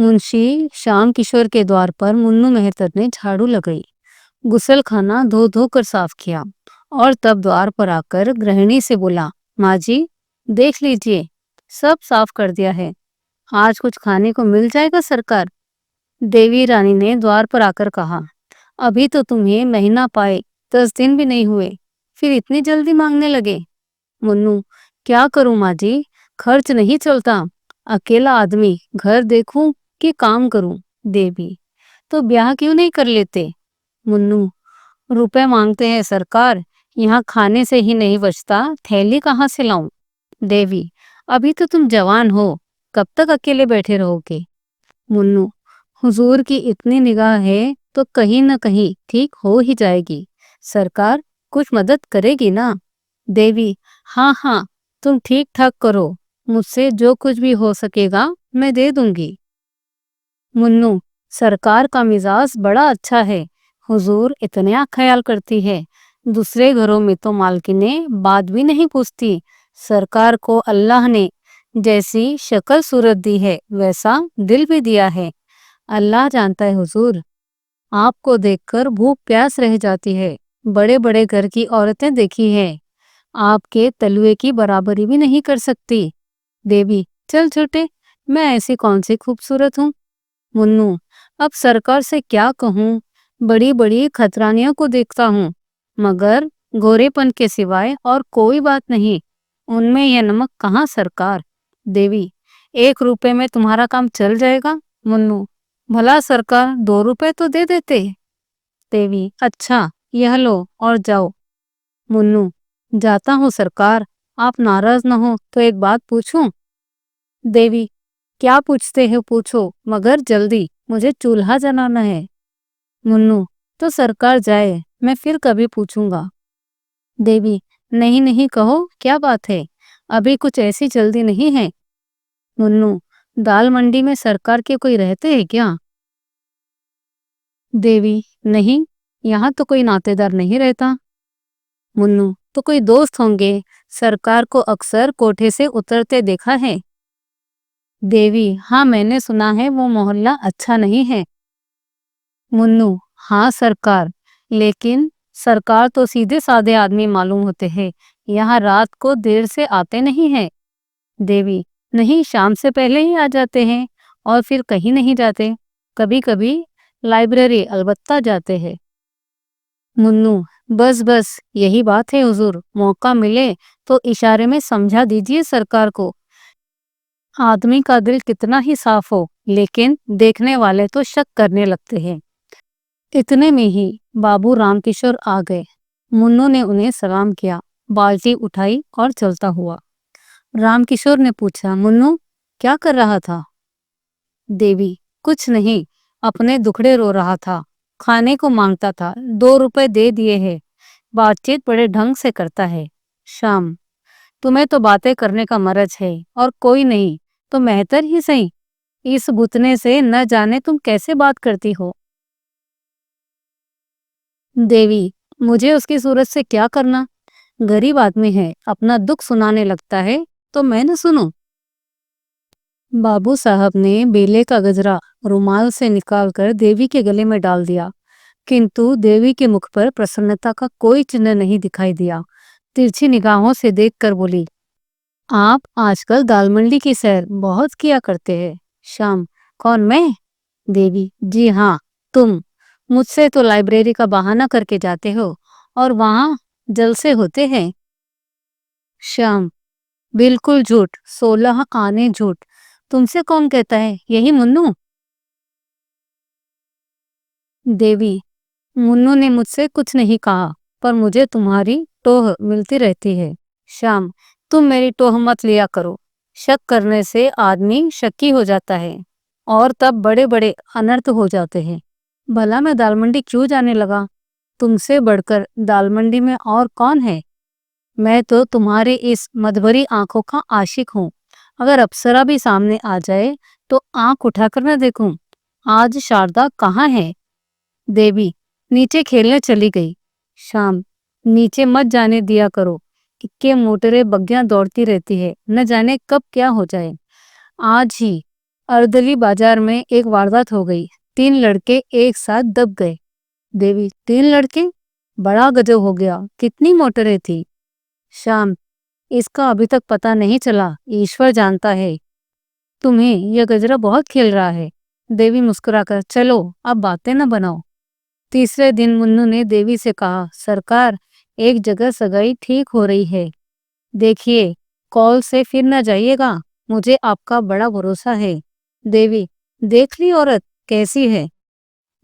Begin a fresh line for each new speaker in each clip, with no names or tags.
मुंशी श्याम किशोर के द्वार पर मुन्नू मेहतर ने झाड़ू लगाई, गुसल खाना धो धो कर साफ किया और तब द्वार पर आकर गृहिणी से बोला, माँ जी, देख लीजिए, सब साफ कर दिया है। आज कुछ खाने को मिल जाएगा सरकार? देवी रानी ने द्वार पर आकर कहा, अभी तो तुम्हें महीना पाए 10 दिन भी नहीं हुए, फिर इतनी जल्दी मांगने लगे। मुन्नू, क्या करूं माँ जी, खर्च नहीं चलता। अकेला आदमी, घर देखूं कि काम करूं। देवी, तो ब्याह क्यों नहीं कर लेते? मुन्नू, रुपए मांगते हैं सरकार, यहाँ खाने से ही नहीं बचता, थैली कहाँ से लाऊं? देवी, अभी तो तुम जवान हो, कब तक अकेले बैठे रहोगे? मुन्नू, हुजूर की इतनी निगाह है तो कहीं न कहीं ठीक हो ही जाएगी। सरकार कुछ मदद करेगी ना? देवी, हाँ हाँ, तुम ठीक ठाक करो, मुझसे जो कुछ भी हो सकेगा मैं दे दूंगी। मुन्नू, सरकार का मिजाज बड़ा अच्छा है, हुजूर इतना ख्याल करती है। दूसरे घरों में तो मालकिनें बात भी नहीं पूछती, सरकार को अल्लाह ने जैसी शक्ल सूरत दी है वैसा दिल भी दिया है। अल्लाह जानता है हुजूर, आपको देखकर भूख प्यास रह जाती है। बड़े बड़े घर की औरतें देखी है, आपके तलुए की बराबरी भी नहीं कर सकती। देवी, चल झूठे, मैं ऐसी कौन सी खूबसूरत हूँ? मुन्नू, अब सरकार से क्या कहूँ, बड़ी बड़ी खतरानियों को देखता हूँ, मगर गोरेपन के सिवाय और कोई बात नहीं। उनमें यह नमक कहाँ सरकार? देवी, 1 रुपए में तुम्हारा काम चल जाएगा। मुन्नू, भला सरकार 2 रुपए तो दे देते। देवी, अच्छा, यह लो और जाओ। मुन्नू, जाता हूँ सरकार, आप नाराज न हो तो एक बात पूछूं? देवी, क्या पूछते हो पूछो, मगर जल्दी, मुझे चूल्हा जलाना है। मुन्नू, तो सरकार जाए, मैं फिर कभी पूछूंगा। देवी, नहीं नहीं, कहो क्या बात है, अभी कुछ ऐसी जल्दी नहीं है। मुन्नू, दाल मंडी में सरकार के कोई रहते हैं क्या? देवी, नहीं, यहाँ तो कोई नातेदार नहीं रहता। मुन्नू, तो कोई दोस्त होंगे, सरकार को अक्सर कोठे से उतरते देखा है। देवी, हाँ, मैंने सुना है वो मोहल्ला अच्छा नहीं है। मुन्नू, हाँ सरकार, लेकिन सरकार तो सीधे साधे आदमी मालूम होते हैं, यहाँ रात को देर से आते नहीं हैं। देवी, नहीं, शाम से पहले ही आ जाते हैं और फिर कहीं नहीं जाते, कभी कभी लाइब्रेरी अलबत्ता जाते हैं। मुन्नू, बस बस, यही बात है हुजूर, मौका मिले तो इशारे में समझा दीजिए सरकार को। आदमी का दिल कितना ही साफ हो, लेकिन देखने वाले तो शक करने लगते हैं। इतने में ही बाबू रामकिशोर आ गए। मुन्नू ने उन्हें सलाम किया, बाल्टी उठाई और चलता हुआ। रामकिशोर ने पूछा, मुन्नू क्या कर रहा था? देवी, कुछ नहीं, अपने दुखड़े रो रहा था, खाने को मांगता था, 2 रुपए दे दिए हैं, बातचीत बड़े ढंग से करता है। शाम, तुम्हें तो बातें करने का मरज है और कोई नहीं तो मेहतर ही सही, इस बुतने से न जाने तुम कैसे बात करती हो। देवी, मुझे उसकी सूरत से क्या करना, गरीब आदमी है, अपना दुख सुनाने लगता है तो मैं न सुनूं? बाबू साहब ने बेले का गजरा रुमाल से निकालकर देवी के गले में डाल दिया, किंतु देवी के मुख पर प्रसन्नता का कोई चिन्ह नहीं दिखाई दिया। तिरछी निगाहों से देखकर बोली, आप आजकल दाल मंडी की सैर बहुत किया करते हैं। शाम, कौन, मैं? देवी, जी हाँ, तुम। मुझसे तो लाइब्रेरी का बहाना करके जाते हो और वहां जलसे होते हैं। श्याम, बिल्कुल झूठ, 16 आने झूठ। तुमसे कौन कहता है, यही मुन्नू? देवी, मुन्नू ने मुझसे कुछ नहीं कहा, पर मुझे तुम्हारी टोह मिलती रहती है। श्याम, तुम मेरी टोह मत लिया करो, शक करने से आदमी शक्की हो जाता है और तब बड़े बड़े अनर्थ हो जाते हैं। भला मैं दाल मंडी क्यों जाने लगा? तुमसे बढ़कर दाल मंडी में और कौन है? मैं तो तुम्हारी इस मदभरी आंखों का आशिक हूँ। अगर अप्सरा भी सामने आ जाए तो आंख उठाकर न देखूं। आज शारदा कहाँ है? देवी, नीचे खेलने चली गई। शाम, नीचे मत जाने दिया करो, इक्के मोटरे बग्गियां दौड़ती रहती है, न जाने कब क्या हो जाए। आज ही अर्दली बाजार में एक वारदात हो गई। 3 लड़के एक साथ दब गए। देवी, 3 लड़के? बड़ा गजब हो गया। कितनी मोटरें थी? श्याम, इसका अभी तक पता नहीं चला, ईश्वर जानता है। तुम्हें यह गजरा बहुत खेल रहा है। देवी मुस्कुराकर, चलो अब बातें न बनाओ। तीसरे दिन मुन्नू ने देवी से कहा, सरकार, एक जगह सगाई ठीक हो रही है। देखिए, कॉल से फिर न जाइएगा, मुझे आपका बड़ा भरोसा है। देवी, देख ली औरत कैसी है?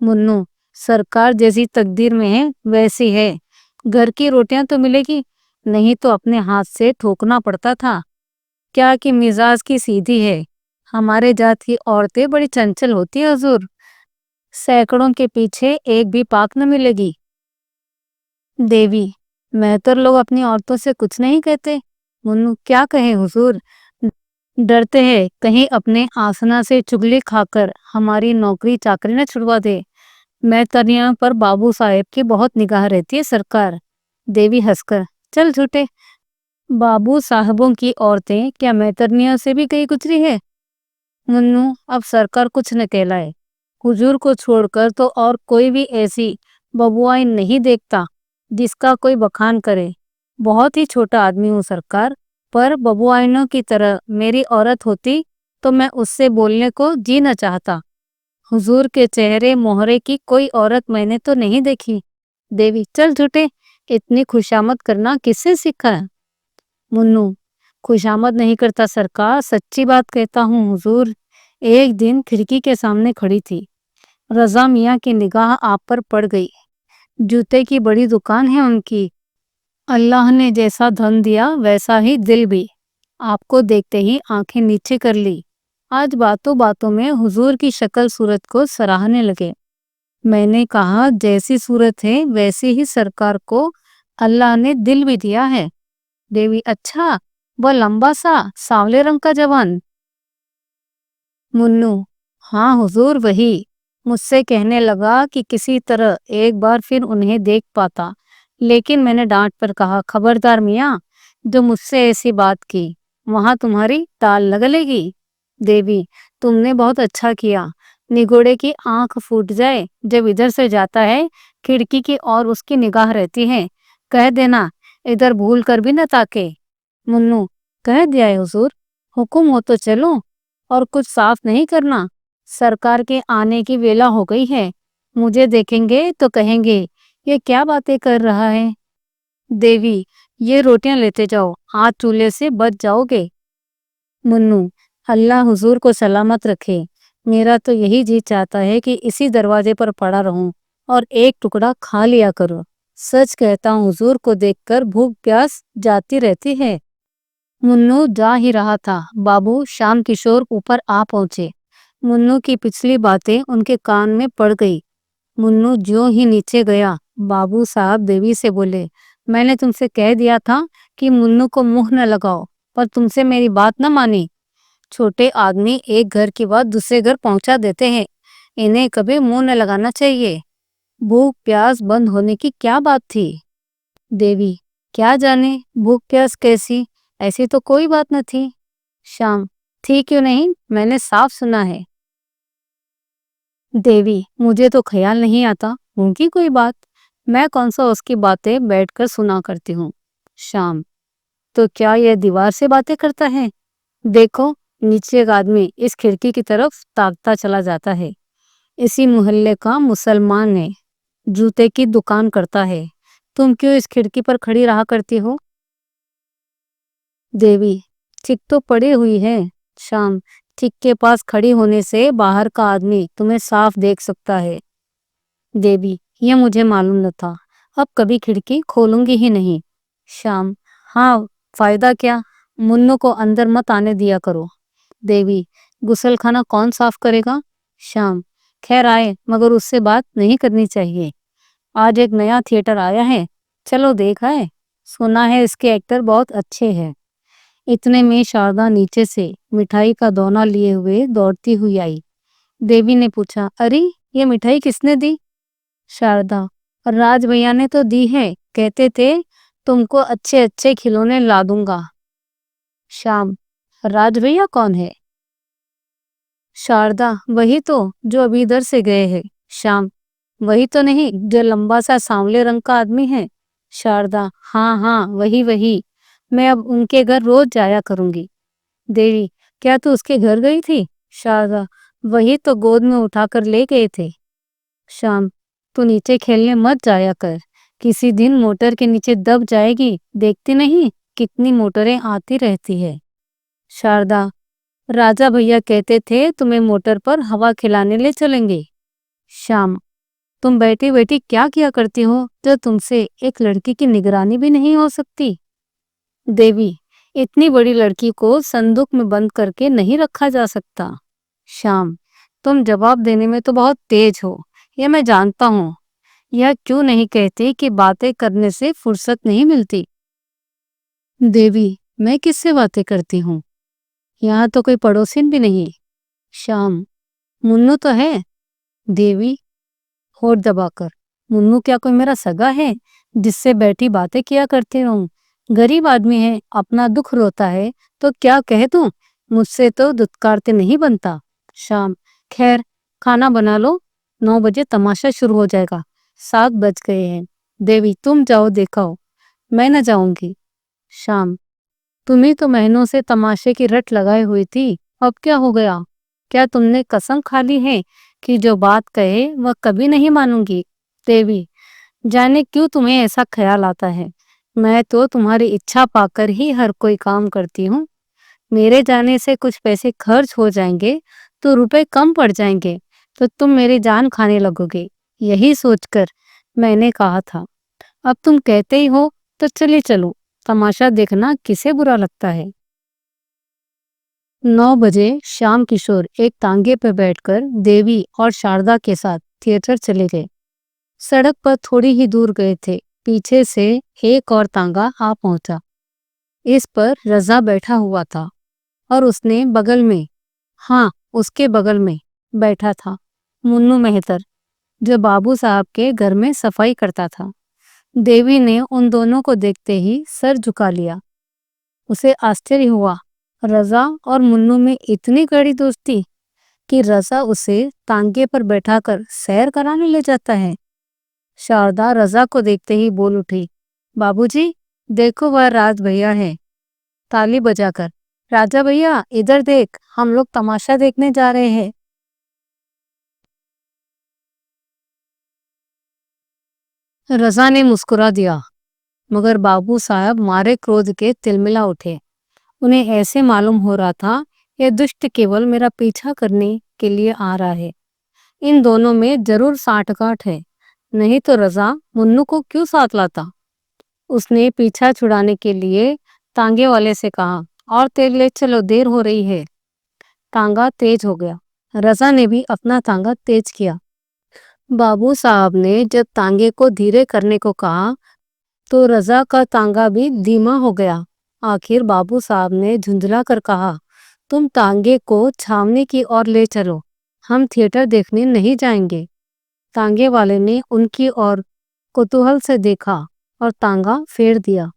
मुन्नू, सरकार जैसी तकदीर में है वैसी है। घर की रोटियां तो मिलेगी, नहीं तो अपने हाथ से ठोकना पड़ता था। क्या कि मिजाज की सीधी है। हमारे जात की औरतें बड़ी चंचल होती है हुजूर। सैकड़ों के पीछे एक भी पाक न मिलेगी। देवी, मेहतर लोग अपनी औरतों से कुछ नहीं कहते। मुन्नू, क्या कहे हुजूर, डरते हैं कहीं अपने आसना से चुगली खाकर हमारी नौकरी चाकरी न छुड़वा दे। मैं तनिया पर बाबू साहेब की बहुत निगाह रहती है सरकार। देवी हंसकर, चल झूठे। बाबू साहबों की औरतें क्या मैतरनियों से भी कहीं गुजरी है? मुन्नू, अब सरकार कुछ न कहलाए। हुजूर को छोड़कर तो और कोई भी ऐसी बबुआई नहीं देखता जिसका कोई बखान करे। बहुत ही छोटा आदमी हूँ सरकार, पर बबुआइनों की तरह मेरी औरत होती तो मैं उससे बोलने को जी न चाहता। हुजूर के चेहरे मोहरे की कोई औरत मैंने तो नहीं देखी। देवी, चल झूठे, इतनी खुशामद करना किससे सीखा है? मुन्नू, खुशामद नहीं करता सरकार, सच्ची बात कहता हूँ हुजूर। एक दिन खिड़की के सामने खड़ी थी, रजा मियाँ की निगाह आप पर पड़ गई। जूते की बड़ी दुकान है उनकी। अल्लाह ने जैसा धन दिया वैसा ही दिल भी। आपको देखते ही आंखें नीचे कर ली। आज बातों बातों में हुजूर की शक्ल सूरत को सराहने लगे। मैंने कहा, जैसी सूरत है वैसी ही सरकार को अल्लाह ने दिल भी दिया है। देवी, अच्छा, वह लंबा सा सांवले रंग का जवान? मुन्नू, हाँ हुजूर, वही। मुझसे कहने लगा कि किसी तरह एक बार फिर उन्हें देख पाता, लेकिन मैंने डांट पर कहा, खबरदार मियाँ, जो मुझसे ऐसी बात की वहां तुम्हारी टाल लगेगी। देवी, तुमने बहुत अच्छा किया। निगोड़े की आंख फूट जाए जब इधर से जाता है, खिड़की की ओर उसकी निगाह रहती है। कह देना इधर भूल कर भी न ताके। मुन्नू, कह दिया है हुजूर, हुक्म हो तो चलो, और कुछ साफ नहीं करना। सरकार के आने की वेला हो गई है। मुझे देखेंगे तो कहेंगे, ये क्या बातें कर रहा है। देवी, ये रोटियां लेते जाओ, आज चूल्हे से बच जाओगे। मुन्नू, अल्लाह हुजूर को सलामत रखे। मेरा तो यही जी चाहता है कि इसी दरवाजे पर पड़ा रहूं और एक टुकड़ा खा लिया करो। सच कहता हूँ, हुजूर को देखकर भूख प्यास जाती रहती है। मुन्नू जा ही रहा था, बाबू श्याम किशोर ऊपर आ पहुंचे। मुन्नू की पिछली बातें उनके कान में पड़ गई। मुन्नू ज्यों ही नीचे गया, बाबू साहब देवी से बोले, मैंने तुमसे कह दिया था कि मुन्नू को मुंह न लगाओ, पर तुमसे मेरी बात न मानी। छोटे आदमी एक घर की बात दूसरे घर पहुंचा देते हैं, इन्हें कभी मुंह न लगाना चाहिए। भूख प्यास बंद होने की क्या बात थी? देवी, क्या जाने भूख प्यास कैसी, ऐसी तो कोई बात न थी। श्याम, थी क्यों नहीं, मैंने साफ सुना है। देवी, मुझे तो ख्याल नहीं आता उनकी कोई बात। मैं कौन सा उसकी बातें बैठकर सुना करती हूँ। श्याम, तो क्या यह दीवार से बातें करता है? देखो, नीचे एक आदमी इस खिड़की की तरफ ताकता चला जाता है। इसी मोहल्ले का मुसलमान है, जूते की दुकान करता है। तुम क्यों इस खिड़की पर खड़ी रहा करती हो? देवी, ठीक तो पड़ी हुई है। श्याम, ठीक के पास खड़ी होने से बाहर का आदमी तुम्हें साफ देख सकता है। देवी, यह मुझे मालूम न था, अब कभी खिड़की खोलूंगी ही नहीं। श्याम, हाँ, फायदा क्या, मुन्नू को अंदर मत आने दिया करो। देवी, गुसलखाना कौन साफ करेगा? श्याम, खैर आए, मगर उससे बात नहीं करनी चाहिए। आज एक नया थिएटर आया है, चलो देख आए। सुना है इसके एक्टर बहुत अच्छे हैं। इतने में शारदा नीचे से मिठाई का दोना लिए हुए दौड़ती हुई आई। देवी ने पूछा, अरे ये मिठाई किसने दी? शारदा, राज भैया ने तो दी है, कहते थे तुमको अच्छे अच्छे खिलौने ला दूंगा। श्याम, राज भैया कौन है? शारदा, वही तो जो अभी इधर से गए हैं। श्याम, वही तो नहीं जो लंबा सा सांवले रंग का आदमी है। शारदा, हाँ हाँ, वही वही। मैं अब उनके घर रोज जाया करूंगी। देवी, क्या तू उसके घर गई थी? शारदा, वही तो गोद में उठाकर ले गए थे। शाम, तू नीचे खेलने मत जाया कर, किसी दिन मोटर के नीचे दब जाएगी। देखती नहीं कितनी मोटरें आती रहती है। शारदा, राजा भैया कहते थे तुम्हें मोटर पर हवा खिलाने ले चलेंगे। श्याम, तुम बैठी बैठी क्या किया करती हो जो तुमसे एक लड़की की निगरानी भी नहीं हो सकती? देवी, इतनी बड़ी लड़की को संदूक में बंद करके नहीं रखा जा सकता। श्याम, तुम जवाब देने में तो बहुत तेज हो, यह मैं जानता हूँ। यह क्यों नहीं कहती कि बातें करने से फुर्सत नहीं मिलती? देवी, मैं किससे बातें करती हूँ? यहाँ तो कोई पड़ोसिन भी नहीं। श्याम, मुन्नू तो है। देवी, होठ दबाकर, मुन्नू क्या कोई मेरा सगा है जिससे बैठी बातें किया करती रहूं? गरीब आदमी है, अपना दुख रोता है तो क्या कह दूं? मुझसे तो दुत्कारते नहीं बनता। शाम, खैर, खाना बना लो, 9 बजे तमाशा शुरू हो जाएगा। 7 बज गए हैं। देवी, तुम जाओ देखाओ, मैं न जाऊंगी। शाम, तुम्ही तो महीनों से तमाशे की रट लगाई हुई थी, अब क्या हो गया? क्या तुमने कसम खा ली है कि जो बात कहे वह कभी नहीं मानूंगी? देवी, जाने क्यों तुम्हें ऐसा ख्याल आता है, मैं तो तुम्हारी इच्छा पाकर ही हर कोई काम करती हूँ। मेरे जाने से कुछ पैसे खर्च हो जाएंगे तो रुपए कम पड़ जाएंगे, तो तुम मेरी जान खाने लगोगे। यही सोचकर मैंने कहा था। अब तुम कहते ही हो तो चलिए चलो, तमाशा देखना किसे बुरा लगता है। 9 बजे श्याम किशोर एक तांगे पर बैठकर देवी और शारदा के साथ थिएटर चले गए। सड़क पर थोड़ी ही दूर गए थे, पीछे से एक और तांगा आ पहुंचा। इस पर रजा बैठा हुआ था और उसने बगल में, हाँ उसके बगल में बैठा था मुन्नू मेहतर, जो बाबू साहब के घर में सफाई करता था। देवी ने उन दोनों को देखते ही सर झुका लिया। उसे आश्चर्य हुआ, रजा और मुन्नू में इतनी गहरी दोस्ती कि रजा उसे तांगे पर बैठाकर सैर कराने ले जाता है। शारदा रजा को देखते ही बोल उठी, बाबूजी, देखो वह राज भैया है, ताली बजाकर। राजा भैया, इधर देख, हम लोग तमाशा देखने जा रहे हैं। रजा ने मुस्कुरा दिया, मगर बाबू साहब मारे क्रोध के तिलमिला उठे। उन्हें ऐसे मालूम हो रहा था यह दुष्ट केवल मेरा पीछा करने के लिए आ रहा है। इन दोनों में जरूर साठगांठ है, नहीं तो रजा मुन्नू को क्यों साथ लाता? उसने पीछा छुड़ाने के लिए तांगे वाले से कहा, और तेल ले चलो, देर हो रही है। तांगा तेज हो गया। रजा ने भी अपना तांगा तेज किया। बाबू साहब ने जब तांगे को धीरे करने को कहा तो रजा का तांगा भी धीमा हो गया। आखिर बाबू साहब ने झुंझला कर कहा, तुम तांगे को छावनी की ओर ले चलो, हम थिएटर देखने नहीं जाएंगे। तांगे वाले ने उनकी ओर कुतूहल से देखा और तांगा फेर दिया।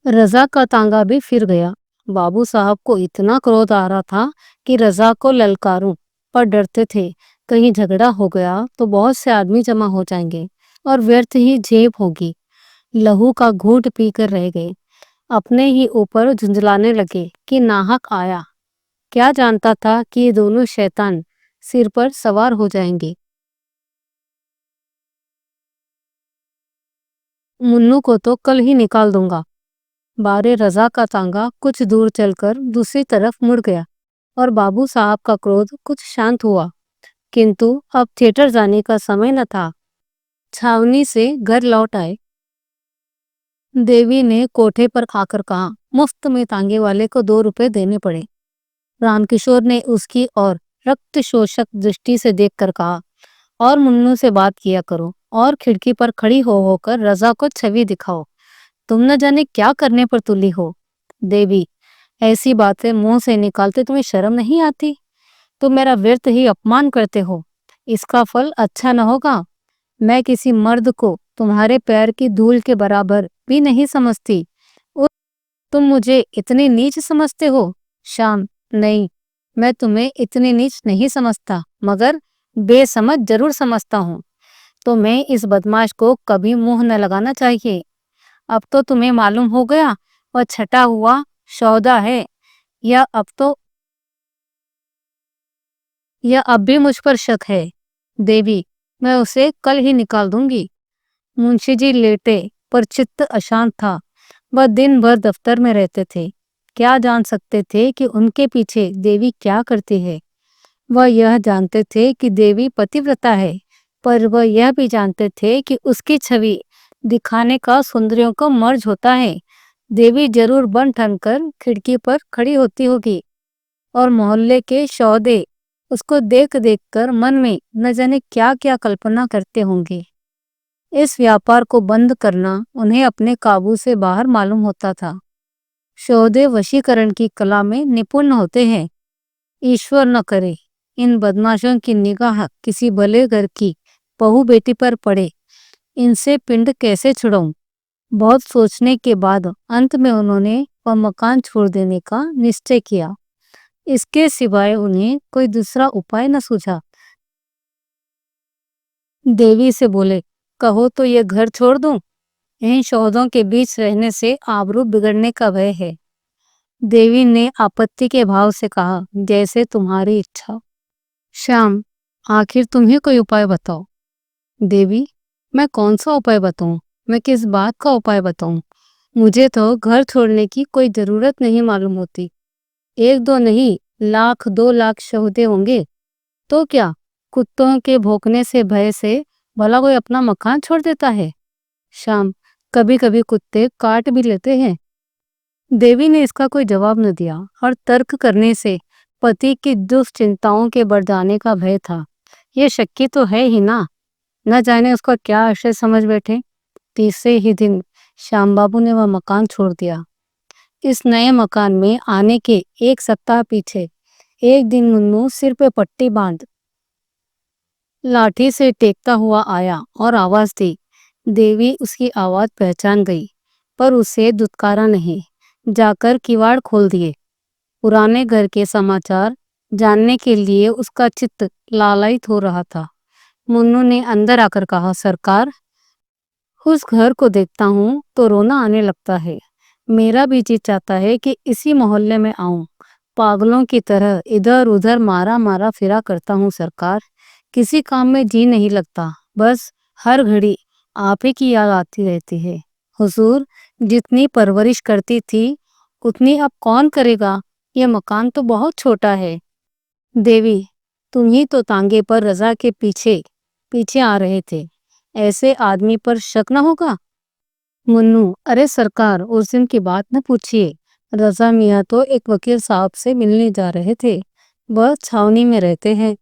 रजा का तांगा भी फिर गया। बाबू साहब को इतना क्रोध आ रहा था कि रजा को ललकारूं, पर डरते थे कहीं झगड़ा हो गया तो बहुत से आदमी जमा हो जाएंगे और व्यर्थ ही झेप होगी। लहू का घूंट पीकर रह गए। अपने ही ऊपर झुंझलाने लगे कि नाहक आया। क्या जानता था कि ये दोनों शैतान सिर पर सवार हो जाएंगे। मुन्नू को तो कल ही निकाल दूंगा। बारे रजा का तांगा कुछ दूर चलकर दूसरी तरफ मुड़ गया और बाबू साहब का क्रोध कुछ शांत हुआ, किंतु अब थिएटर जाने का समय न था। छावनी से घर लौट आए। देवी ने कोठे पर आकर कहा, मुफ्त में तांगे वाले को 2 रुपए देने पड़े। रामकिशोर ने उसकी ओर रक्त शोषक दृष्टि से देखकर कहा, और मुन्नू से बात किया करो और खिड़की पर खड़ी हो होकर रजा को छवि दिखाओ। तुम न जाने क्या करने पर तुली हो। देवी, ऐसी बातें मुंह से निकालते तुम्हें शर्म नहीं आती? तुम मेरा व्यर्थ ही अपमान करते हो, इसका फल अच्छा न होगा। मैं किसी मर्द को तुम्हारे पैर की धूल के बराबर भी नहीं समझती और तुम मुझे इतनी नीच समझते हो? शाम, नहीं, मैं तुम्हें इतनी नीच नहीं समझता, मगर बेसमझ जरूर समझता हूँ। तो मैं इस बदमाश को कभी मुंह न लगाना चाहिए। अब तो तुम्हें मालूम हो गया, वह छटा हुआ सौदा है। यह अब तो यह अब भी मुझ पर शक है। देवी, मैं उसे कल ही निकाल दूंगी। मुंशी जी लेटे, पर चित्त अशांत था। वह दिन भर दफ्तर में रहते थे। क्या जान सकते थे कि उनके पीछे देवी क्या करती है। वह यह जानते थे कि देवी पतिव्रता है, पर वह यह भी जानते थे कि उसकी छवि दिखाने का सुंदरियों को मर्ज होता है। देवी जरूर बन ठन कर खिड़की पर खड़ी होती होगी, और मोहल्ले के सौदे उसको देख देख कर मन में न जाने क्या क्या कल्पना करते होंगे। इस व्यापार को बंद करना उन्हें अपने काबू से बाहर मालूम होता था। सौदे वशीकरण की कला में निपुण होते हैं। ईश्वर न करे इन बदमाशों की निगाह किसी भले घर की बहू बेटी पर पड़े। इनसे पिंड कैसे छुड़ाऊं? बहुत सोचने के बाद अंत में उन्होंने वह मकान छोड़ देने का निश्चय किया। इसके सिवाय उन्हें कोई दूसरा उपाय न सूझा। देवी से बोले, कहो तो ये घर छोड़ दूं? इन सौदों के बीच रहने से आबरू बिगड़ने का भय है। देवी ने आपत्ति के भाव से कहा, जैसे तुम्हारी इच्छा। श्याम, आखिर तुम ही कोई उपाय बताओ। देवी, मैं कौन सा उपाय बताऊं? मैं किस बात का उपाय बताऊं? मुझे तो घर छोड़ने की कोई जरूरत नहीं मालूम होती। एक दो नहीं, लाख 2 लाख सौदे होंगे। तो क्या, कुत्तों के भौंकने से भय से भला कोई अपना मकान छोड़ देता है? श्याम, कभी कभी कुत्ते काट भी लेते हैं। देवी ने इसका कोई जवाब न दिया, और तर्क करने से पति की दुश्चिंताओं के बढ़ जाने का भय था। ये शक्की तो है ही ना, न जाने उसका क्या आशय समझ बैठे। तीसरे ही दिन श्याम बाबू ने वह मकान छोड़ दिया। इस नए मकान में आने के 1 सप्ताह पीछे एक दिन मुन्नू सिर पे पट्टी बांध लाठी से टेकता हुआ आया और आवाज दी। देवी उसकी आवाज पहचान गई, पर उसे दुत्कारा नहीं। जाकर किवाड़ खोल दिए। पुराने घर के समाचार जानने के लिए उसका चित्त लालायित हो रहा था। मुन्नू ने अंदर आकर कहा, सरकार, उस घर को देखता हूँ तो रोना आने लगता है। मेरा भी जी चाहता है कि इसी मोहल्ले में आऊं। पागलों की तरह इधर उधर मारा मारा फिरा करता हूँ सरकार। किसी काम में जी नहीं लगता, बस हर घड़ी आप ही की याद आती रहती है। हुजूर, जितनी परवरिश करती थी उतनी अब कौन करेगा? यह मकान तो बहुत छोटा है। देवी, तुम ही तो तांगे पर रजा के पीछे पीछे आ रहे थे। ऐसे आदमी पर शक न होगा? मुन्नू, अरे सरकार, उस दिन की बात न पूछिए। रजा मियाँ तो एक वकील साहब से मिलने जा रहे थे। वह छावनी में रहते हैं।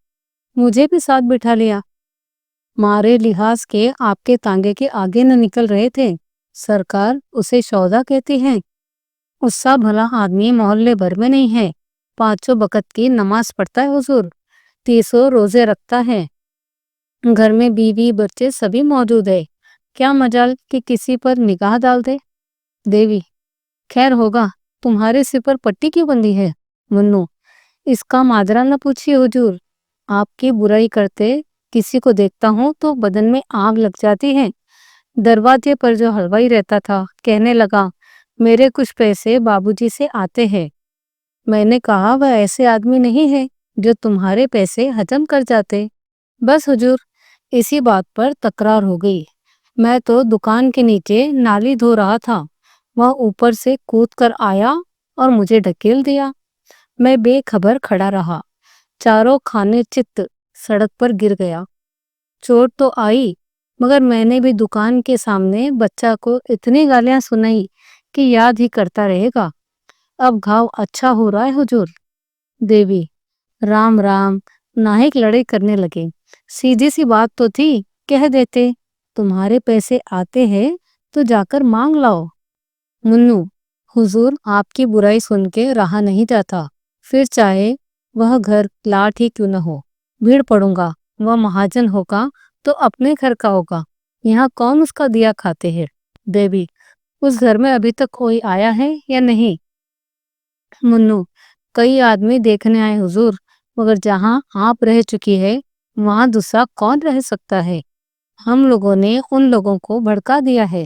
मुझे भी साथ बिठा लिया। मारे लिहाज के आपके तांगे के आगे न निकल रहे थे। सरकार, उसे सौदा कहती हैं। उससा भला आदमी मोहल्ले भर में नहीं है। 5 वक्त की नमाज पढ़ता है हुजूर। 30 रोजे रखता है। घर में बीवी बच्चे सभी मौजूद है। क्या मजाल कि किसी पर निगाह डाल दे। देवी, खैर होगा। तुम्हारे सिर पर पट्टी क्यों बंधी है? मुन्नू, इसका माजरा न पूछिए हुजूर। आपकी बुराई करते किसी को देखता हूँ तो बदन में आग लग जाती है। दरवाजे पर जो हलवाई रहता था कहने लगा, मेरे कुछ पैसे बाबूजी से आते हैं। मैंने कहा, वह ऐसे आदमी नहीं है जो तुम्हारे पैसे हजम कर जाते। बस हुजूर, इसी बात पर तकरार हो गई। मैं तो दुकान के नीचे नाली धो रहा था। वह ऊपर से कूद कर आया और मुझे ढकेल दिया। मैं बेखबर खड़ा रहा। चारों खाने चित्त सड़क पर गिर गया। चोट तो आई, मगर मैंने भी दुकान के सामने बच्चा को इतनी गालियां सुनाई कि याद ही करता रहेगा। अब घाव अच्छा हो रहा है हुजूर। देवी, राम राम। नाहिक लड़ाई करने लगे। सीधी सी बात तो थी, कह देते। तुम्हारे पैसे आते हैं तो जाकर मांग लाओ। मुन्नू, हुजूर, आपकी बुराई सुन के रहा नहीं जाता। फिर चाहे वह घर लाट ही क्यों न हो, भीड़ पड़ूंगा। वह महाजन होगा तो अपने घर का होगा। यहाँ कौन उसका दिया खाते हैं। देवी, उस घर में अभी तक कोई आया है या नहीं? मुन्नू, कई आदमी देखने आए हुजूर, मगर जहाँ आप रह चुकी है वहाँ दूसरा कौन रह सकता है। हम लोगों ने उन लोगों को भड़का दिया है।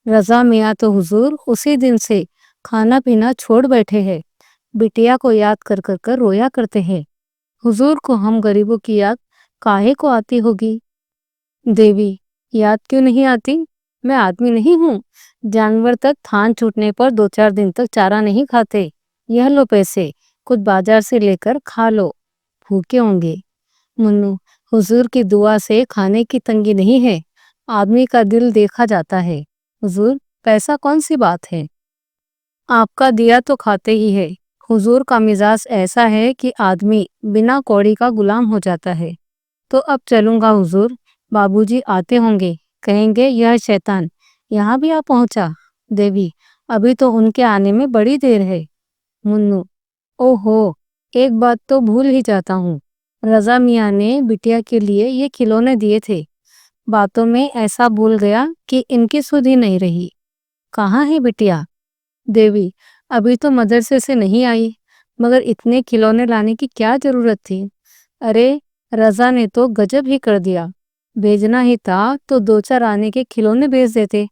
रजा मियाँ तो हुजूर उसी दिन से खाना पीना छोड़ बैठे हैं। बिटिया को याद कर कर कर रोया करते हैं। हुजूर को हम गरीबों की याद काहे को आती होगी। देवी, याद क्यों नहीं आती? मैं आदमी नहीं हूँ? जानवर तक थान छूटने पर 2-4 दिन तक चारा नहीं खाते। यह लो पैसे, कुछ बाजार से लेकर खा लो, भूखे होंगे। मुन्नू, हुजूर की दुआ से खाने की तंगी नहीं है। आदमी का दिल देखा जाता है। हुजूर, पैसा कौन सी बात है? आपका दिया तो खाते ही है। हुजूर का मिजाज ऐसा है कि आदमी बिना कौड़ी का गुलाम हो जाता है। तो अब चलूंगा हुजूर, बाबूजी आते होंगे, कहेंगे यह शैतान यहाँ भी आ पहुंचा। देवी, अभी तो उनके आने में बड़ी देर है। मुन्नू, ओहो, एक बात तो भूल ही जाता हूँ। रजा मियाँ ने बिटिया के लिए ये खिलौने दिए थे। बातों में ऐसा भूल गया कि इनकी सुध ही नहीं रही। कहाँ है बिटिया? देवी, अभी तो मदरसे से नहीं आई, मगर इतने खिलौने लाने की क्या जरूरत थी। अरे, रजा ने तो गजब ही कर दिया। भेजना ही था तो 2-4 आने के खिलौने भेज देते।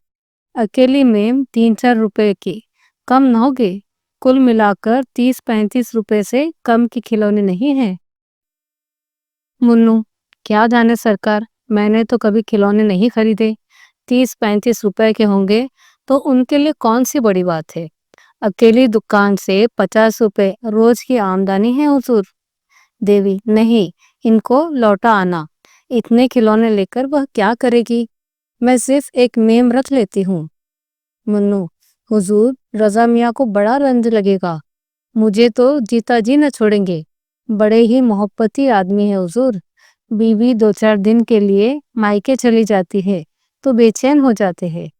अकेली में 3-4 रुपए की कम न होगे। कुल मिलाकर 30-35 रुपए से कम के खिलौने नहीं है। मुन्नू, क्या जाने सरकार, मैंने तो कभी खिलौने नहीं खरीदे। 30-35 रुपए के होंगे तो उनके लिए कौन सी बड़ी बात है। अकेली दुकान से 50 रुपए रोज की आमदनी है हुजूर। देवी, नहीं, इनको लौटा आना। इतने खिलौने लेकर वह क्या करेगी। मैं सिर्फ एक मेम रख लेती हूँ। मुन्नू, हुजूर, रजा मियाँ को बड़ा रंज लगेगा। मुझे तो जीता जी न छोड़ेंगे। बड़े ही मोहब्बती आदमी है हुजूर। बीवी 2-4 दिन के लिए मायके चली जाती है तो बेचैन हो जाते हैं।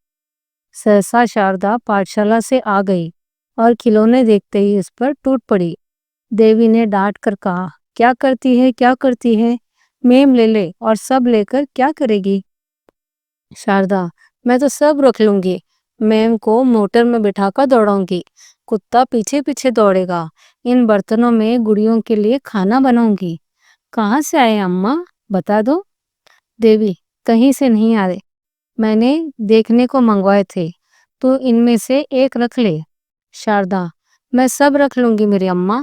सहसा शारदा पाठशाला से आ गई और खिलौने देखते ही उस पर टूट पड़ी। देवी ने डांट कर कहा, क्या करती है, क्या करती है? मेम ले ले और सब लेकर क्या करेगी? शारदा, मैं तो सब रख लूंगी। मैम को मोटर में बिठाकर दौड़ाऊंगी। कुत्ता पीछे पीछे दौड़ेगा। इन बर्तनों में गुड़ियों के लिए खाना बनाऊंगी। कहाँ से आए अम्मा, बता दो। देवी, कहीं से नहीं आए, मैंने देखने को मंगवाए थे, तो इनमें से एक रख ले। शारदा, मैं सब रख लूंगी मेरी अम्मा,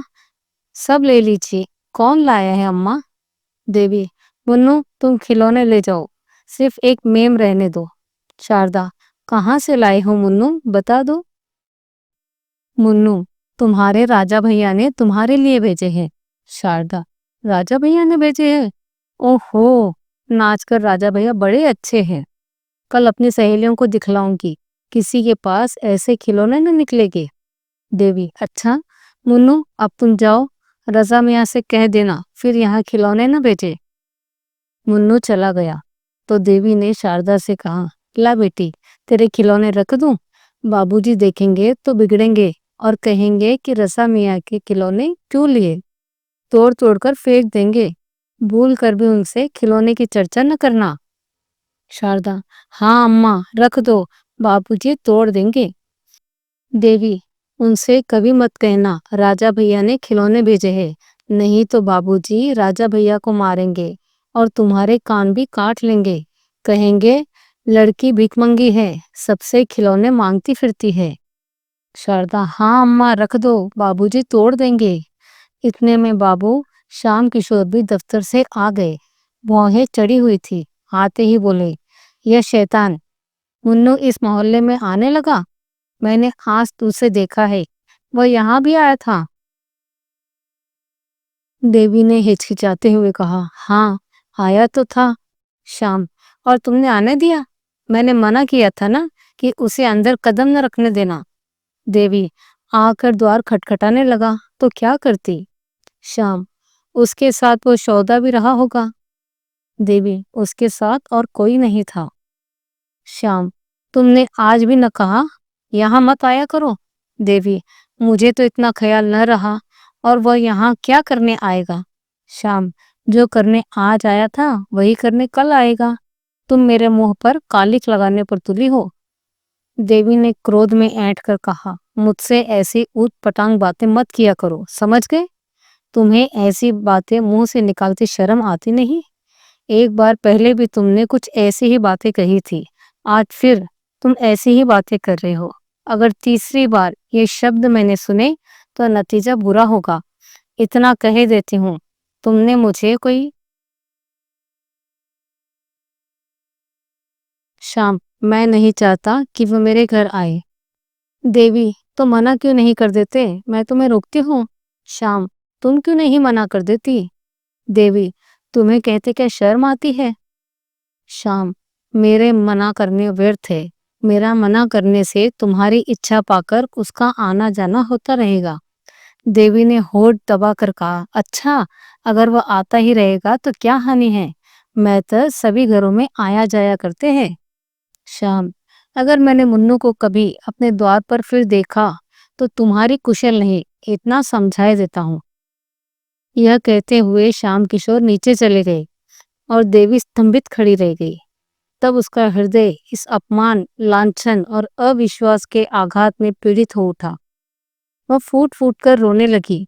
सब ले लीजिए। कौन लाया है अम्मा? देवी, मुन्नू, तुम खिलौने ले जाओ, सिर्फ एक मेम रहने दो। शारदा, कहाँ से लाए हो मुन्नू, बता दो। मुन्नू, तुम्हारे राजा भैया ने तुम्हारे लिए भेजे हैं। शारदा, राजा भैया ने भेजे हैं? ओहो, नाचकर राजा भैया बड़े अच्छे हैं। कल अपनी सहेलियों को दिखलाऊंगी, किसी के पास ऐसे खिलौने न निकलेगे। देवी, अच्छा मुन्नू, अब तुम जाओ, रजा मियाँ से कह देना फिर यहाँ खिलौने न भेजे। मुन्नू चला गया तो देवी ने शारदा से कहा, ला बेटी, तेरे खिलौने रख दूं? बाबूजी देखेंगे तो बिगड़ेंगे और कहेंगे कि रजा मियाँ के खिलौने क्यों लिए, तोड़ तोड़ कर फेंक देंगे। भूल कर भी उनसे खिलौने की चर्चा न करना। शारदा, हाँ अम्मा, रख दो, बाबूजी तोड़ देंगे। देवी, उनसे कभी मत कहना राजा भैया ने खिलौने भेजे हैं, नहीं तो बाबूजी राजा भैया को मारेंगे और तुम्हारे कान भी काट लेंगे। कहेंगे लड़की भिखमंगी है, सबसे खिलौने मांगती फिरती है। शारदा, हाँ अम्मा, रख दो, बाबूजी तोड़ देंगे। इतने में बाबू श्याम किशोर भी दफ्तर से आ गए। भौहें चढ़ी हुई थी। आते ही बोले, यह शैतान मुन्नू इस मोहल्ले में आने लगा। मैंने आज तुझसे देखा है, वह यहाँ भी आया था। देवी ने हिचकिचाते हुए कहा, हाँ, आया तो था। श्याम, और तुमने आने दिया? मैंने मना किया था ना कि उसे अंदर कदम न रखने देना। देवी, आकर द्वार खटखटाने लगा तो क्या करती? श्याम, उसके साथ वो सौदा भी रहा होगा। देवी, उसके साथ और कोई नहीं था। श्याम, तुमने आज भी न कहा यहाँ मत आया करो। देवी, मुझे तो इतना ख्याल न रहा, और वह यहाँ क्या करने आएगा। श्याम, जो करने आज आया था वही करने कल आएगा। तुम मेरे मुंह पर कालिख लगाने पर तुली हो। دیوی نے کرودھ میں اینٹ کر کہا، مجھ سے ایسی اوٹ پٹانگ باتیں مت کیا کرو، سمجھ گئے؟ تمہیں ایسی باتیں منہ سے نکالتے شرم آتی نہیں؟ ایک بار پہلے بھی تم نے کچھ ایسی ہی باتیں کہی تھی، آج پھر تم ایسی ہی باتیں کر رہے ہو۔ اگر تیسری بار یہ شبد میں نے سنے تو نتیجہ برا ہوگا۔ اتنا کہہ دیتی ہوں، تم نے مجھے کوئی شام، میں نہیں چاہتا کہ وہ میرے گھر آئے۔ دیوی، تو منع کیوں نہیں کر دیتے؟ میں تمہیں روکتی ہوں۔ شام، تم کیوں نہیں منع کر دیتی؟ دیوی، تمہیں کہتے کیا شرم آتی ہے؟ شام، میرے منع کرنے ورتھ ہے۔ میرا منع کرنے سے تمہاری اچھا پا کر اس کا آنا جانا ہوتا رہے گا۔ دیوی نے ہونٹ دبا کر کہا، اچھا، اگر وہ آتا ہی رہے گا تو کیا ہانی ہے؟ میں تو سبھی گھروں میں آیا جایا کرتے ہیں۔ شام، اگر میں نے منو کو کبھی اپنے دوار پر پھر دیکھا تو تمہاری کشل نہیں، اتنا سمجھائے دیتا ہوں۔ یہ کہتے ہوئے شام کشور نیچے چلے گئے اور دیوی ستمبھت کھڑی رہ گئی۔ تب اس کا ہردے اس اپمان، لانچھن اور اوشواس کے آگھات میں پیڑت ہو اٹھا۔ وہ پھوٹ پھوٹ کر رونے لگی۔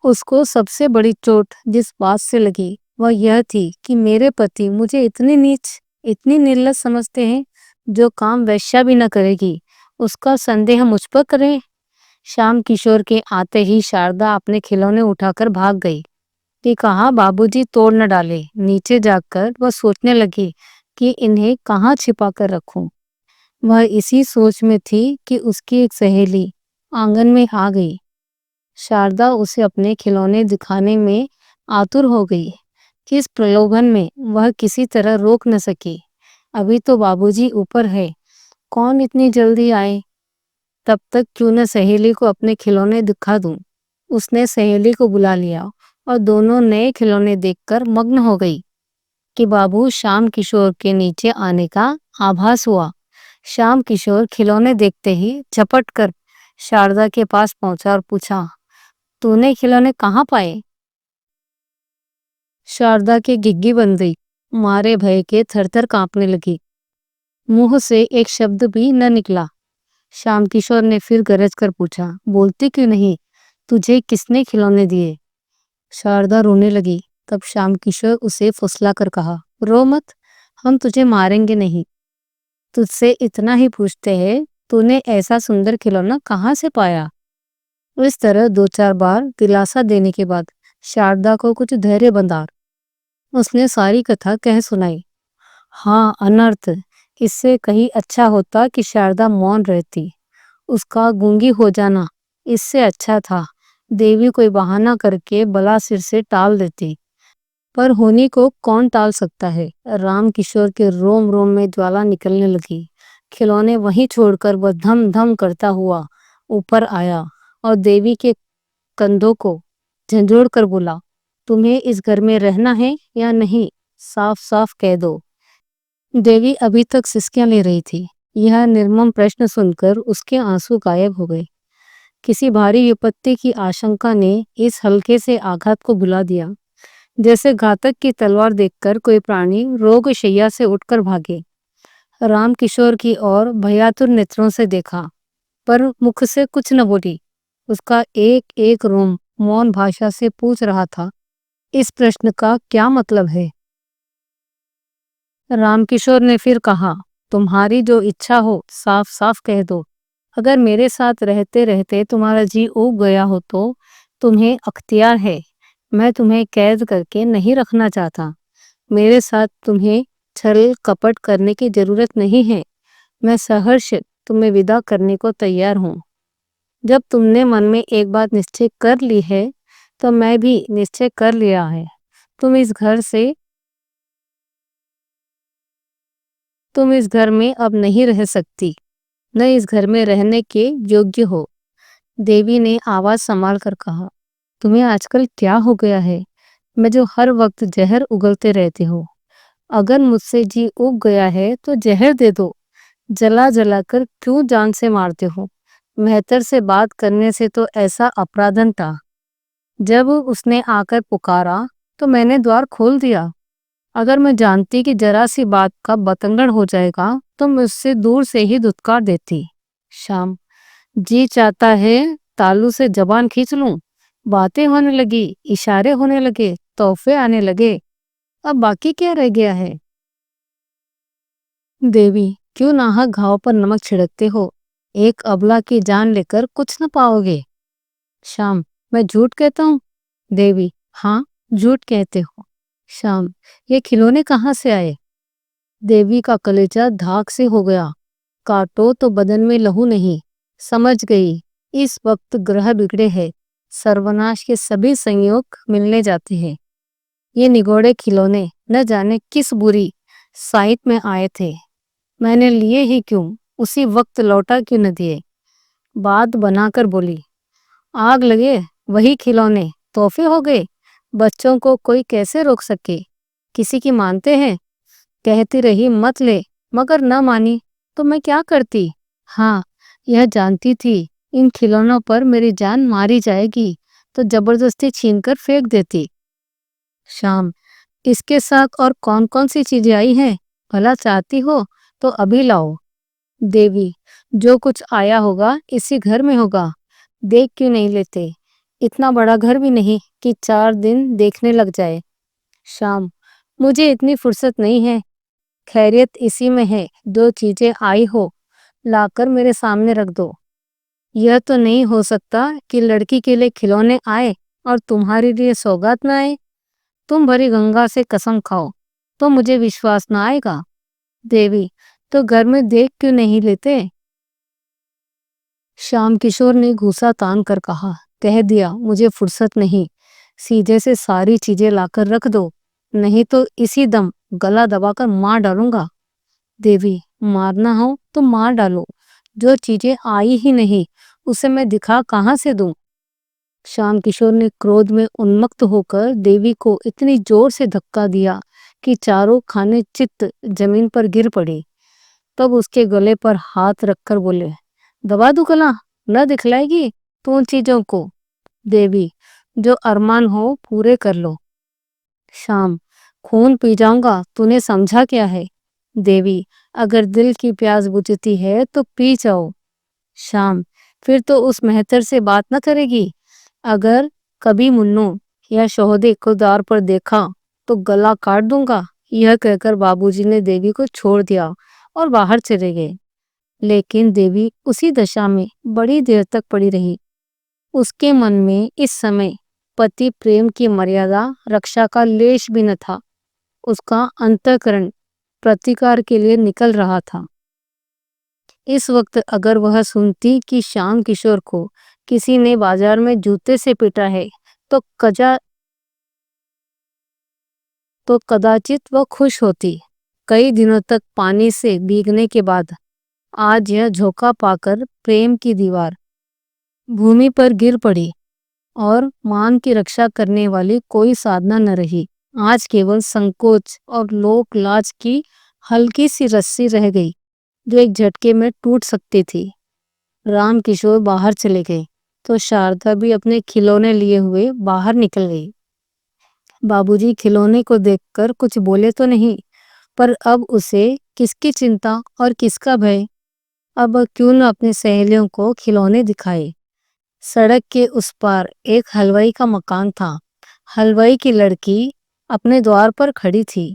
اس کو سب سے بڑی چوٹ جس بات سے لگی وہ یہ تھی کہ میرے پتی مجھے اتنی نیچ، اتنی نرلج سمجھتے ہیں، جو کام ویشیا بھی نہ کرے گی اس کا سندیہ مجھ پر کرے۔ شام کشور کے آتے ہی شاردا اپنے کھلونے اٹھا کر بھاگ گئی کہ کہاں بابو جی توڑ نہ ڈالے۔ نیچے جا کر وہ سوچنے لگی کہ انہیں کہاں چھپا کر رکھوں۔ وہ اسی سوچ میں تھی کہ اس کی ایک سہیلی آنگن میں آ گئی۔ شاردا اسے اپنے کھلونے دکھانے میں آتر ہو گئی۔ کس پرلوبھن میں وہ کسی طرح روک نہ سکی۔ ابھی تو بابو جی اوپر ہے، کون اتنی جلدی آئے؟ تب تک کیوں نہ سہیلی کو اپنے کھلونے دکھا دوں۔ اس نے سہیلی کو بلا لیا اور دونوں نئے کھلونے دیکھ کر مگن ہو گئی کہ بابو شام کشور کے نیچے آنے کا آبھاس ہوا۔ شام کشور کھلونے دیکھتے ہی جھپٹ کر شاردا کے پاس پہنچا اور پوچھا، تو نے کھلونے کہاں پائے؟ شاردا کے گگی بن گئی، مارے بھے کے تھر تھر کانپنے لگی۔ منہ سے ایک شبد بھی نہ نکلا۔ شام کشور نے پھر گرج کر پوچھا، بولتی کیوں نہیں؟ تجھے کس نے کھلونے دیے؟ شاردا رونے لگی۔ تب شام کشور اسے پھسلا کر کہا، رو مت، ہم تجھے ماریں گے نہیں۔ تجھ سے اتنا ہی پوچھتے ہیں، تو نے ایسا سندر کھلونا کہاں سے پایا؟ اس طرح دو چار بار دلاسا دینے کے بعد شاردا کو کچھ دھیرے بندھا۔ اس نے ساری کتھا کہہ سنائی۔ ہاں، انرتھ، اس سے کہیں اچھا ہوتا کہ شاردا مون رہتی۔ اس کا گونگی ہو جانا اس سے اچھا تھا۔ دیوی کوئی بہانہ کر کے بلا سر سے ٹال دیتی، پر ہونی کو کون ٹال سکتا ہے؟ رام کشور کے روم روم میں جوالا نکلنے لگی۔ کھلونے وہیں چھوڑ کر وہ دھم دھم کرتا ہوا اوپر آیا اور دیوی کے کندھوں کو جھنجھوڑ کر بولا، تمہیں اس گھر میں رہنا ہے یا نہیں؟ صاف صاف کہہ دو۔ دیوی ابھی تک سسکیاں لے رہی تھی۔ یہ نرمم پرشن سن کر اس کے آنسو غائب ہو گئے۔ کسی بھاری وپتی کی آشنکا نے اس ہلکے سے آگھات کو بھلا دیا، جیسے گھاتک کی تلوار دیکھ کر کوئی پرانی روگ شیا سے اٹھ کر بھاگے۔ رام کشور کی اور بھیاتر نیتروں سے دیکھا، پر مکھ سے کچھ نہ بولی۔ اس کا ایک ایک روم مون بھاشا سے پوچھ رہا تھا، اس پرشن کا کیا مطلب ہے؟ رام کشور نے پھر کہا، تمہاری جو اچھا ہو صاف صاف کہہ دو۔ اگر میرے ساتھ رہتے رہتے تمہارا جی اوگ گیا ہو تو تمہیں اختیار ہے، میں تمہیں قید کر کے نہیں رکھنا چاہتا۔ میرے ساتھ تمہیں چھل کپٹ کرنے کی ضرورت نہیں ہے۔ میں سہرش تمہیں ودا کرنے کو تیار ہوں۔ جب تم نے من میں ایک بات نشچے کر لی ہے تو میں بھی نشچے کر لیا ہے۔ تم اس گھر میں اب نہیں رہ سکتی، نہ اس گھر میں رہنے کے یوگی ہو۔ دیوی نے آواز سنبھال کر کہا، تمہیں آج کل کیا ہو گیا ہے؟ میں جو ہر وقت زہر اگلتے رہتے ہو۔ اگر مجھ سے جی اگ گیا ہے تو زہر دے دو، جلا جلا کر کیوں جان سے مارتے ہو؟ مہتر سے بات کرنے سے تو ایسا اپرادھن تھا۔ جب اس نے آ کر پکارا تو میں نے دوار کھول دیا۔ اگر میں جانتی کہ ذرا سی بات کا بتنگڑ ہو جائے گا تو میں اس سے دور سے ہی دھتکار دیتی۔ شام، جی چاہتا ہے تالو سے زبان کھینچ لوں۔ باتیں ہونے لگی، اشارے ہونے لگے، تحفے آنے لگے، اب باقی کیا رہ گیا ہے؟ دیوی، کیوں ناحق گھاؤ پر نمک چھڑکتے ہو؟ ایک ابلا کی جان لے کر کچھ نہ پاؤ گے۔ شام، میں جھوٹ کہتا ہوں؟ دیوی، ہاں، جھوٹ کہتے ہو۔ شام، یہ کھلونے کہاں سے آئے؟ دیوی کا کلیجہ دھاگ سے ہو گیا۔ کاٹو تو بدن میں لہو نہیں۔ سمجھ گئی، اس وقت گرہ بگڑے ہیں، سروناش کے سبھی سنیوگ ملنے جاتے ہیں۔ یہ نگوڑے کھلونے نہ جانے کس بری سائت میں آئے تھے، میں نے لیے ہی کیوں، اسی وقت لوٹا کیوں نہ دیے؟ بات بنا کر بولی، آگ لگے، وہی کھلونے تحفے ہو گئے، بچوں کو کوئی کیسے روک سکے؟ کسی کی مانتے ہیں؟ کہتی رہی مت لے، مگر نہ مانی تو میں کیا کرتی؟ ہاں، یہ جانتی تھی ان کھلونوں پر میری جان ماری جائے گی تو زبردستی چھین کر پھینک دیتی۔ شام، اس کے ساتھ اور کون کون سی چیزیں آئی ہیں؟ بھلا چاہتی ہو تو ابھی لاؤ۔ دیوی، جو کچھ آیا ہوگا اسی گھر میں ہوگا، دیکھ کیوں نہیں لیتے؟ اتنا بڑا گھر بھی نہیں کہ 4 دن دیکھنے لگ جائے۔ شام، مجھے اتنی فرصت نہیں ہے، خیریت اسی میں ہے، جو چیزیں آئی ہو لا کر میرے سامنے رکھ دو۔ یہ تو نہیں ہو سکتا کہ لڑکی کے لیے کھلونے آئے اور تمہارے لیے سوگات نہ آئے۔ تم بھری گنگا سے قسم کھاؤ تو مجھے وشواس نہ آئے گا۔ دیوی، تو گھر میں دیکھ کیوں نہیں لیتے؟ شام کشور نے غصہ تان کر کہا، کہہ دیا مجھے فرصت نہیں، سیدھے سے ساری چیزیں لا کر رکھ دو، نہیں تو اسی دم گلا دبا کر مار ڈالوں گا۔ دیوی، مارنا ہو تو مار ڈالو، جو چیزیں آئی ہی نہیں اسے میں دکھا کہاں سے دوں؟ شام کشور نے کرودھ میں انمکت ہو کر دیوی کو اتنی زور سے دھکا دیا کہ چاروں کھانے چت زمین پر گر پڑی۔ تب اس کے گلے پر ہاتھ رکھ کر بولے، دبا دو گلا، نہ دکھلائے گی تو ان چیزوں کو؟ دیوی، جو ارمان ہو پورے کر لو۔ شام، خون پی جاؤں گا، تو نے سمجھا کیا ہے؟ دیوی، اگر دل کی پیاس بجھتی ہے تو پی جاؤ۔ شام، پھر تو اس مہتر سے بات نہ کرے گی؟ اگر کبھی منو یا شہدے کو دار پر دیکھا تو گلا کاٹ دوں گا۔ یہ کہہ کر بابوجی نے دیوی کو چھوڑ دیا اور باہر چلے گئے۔ لیکن دیوی اسی دشا میں بڑی دیر تک پڑی رہی۔ اس کے من میں اس سمے پتی پریم کی مریادہ رکشا کا لیش بھی نہ تھا۔ اس کا انتఃکرن پرتیکار کے لیے نکل رہا تھا۔ اس وقت اگر وہ سنتی کہ شام کشور کو کسی نے بازار میں جوتے سے پیٹا ہے تو کداچت وہ خوش ہوتی۔ کئی دنوں تک پانی سے بھیگنے کے بعد آج یہ جھوکا پا کر پریم کی دیوار بھومی پر گر پڑی اور مان کی رکشا کرنے والی کوئی سادھنا نہ رہی۔ آج کیول سنکوچ اور لوک لاج کی ہلکی سی رسی رہ گئی جو ایک جھٹکے میں ٹوٹ سکتی تھی۔ رام کشور باہر چلے گئے تو شاردا بھی اپنے کھلونے لیے ہوئے باہر نکل گئی۔ بابوجی کھلونے کو دیکھ کر کچھ بولے تو نہیں، پر اب اسے کس کی چنتا اور کس کا بھے؟ اب کیوں نہ اپنے سہیلیوں کو کھلونے دکھائے۔ سڑک کے اس پار ایک حلوائی کا مکان تھا۔ حلوائی کی لڑکی اپنے دوار پر کھڑی تھی۔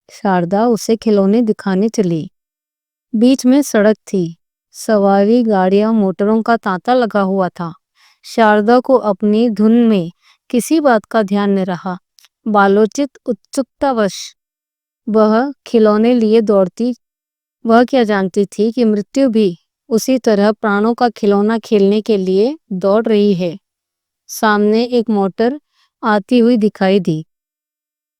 شاردا اسے کھلونے دکھانے چلی۔ بیچ میں سڑک تھی، سواری گاڑیاں موٹروں کا تانتا لگا ہوا تھا۔ شاردا کو اپنی دھن میں کسی بات کا دھیان نہ رہا۔ بالوچت اتسکتا وش وہ کھلونے لیے دوڑتی۔ وہ کیا جانتی تھی کہ مرتیو بھی اسی طرح پرانوں کا کھلونا کھیلنے کے لیے دوڑ رہی ہے۔ سامنے ایک موٹر آتی ہوئی دکھائی دی۔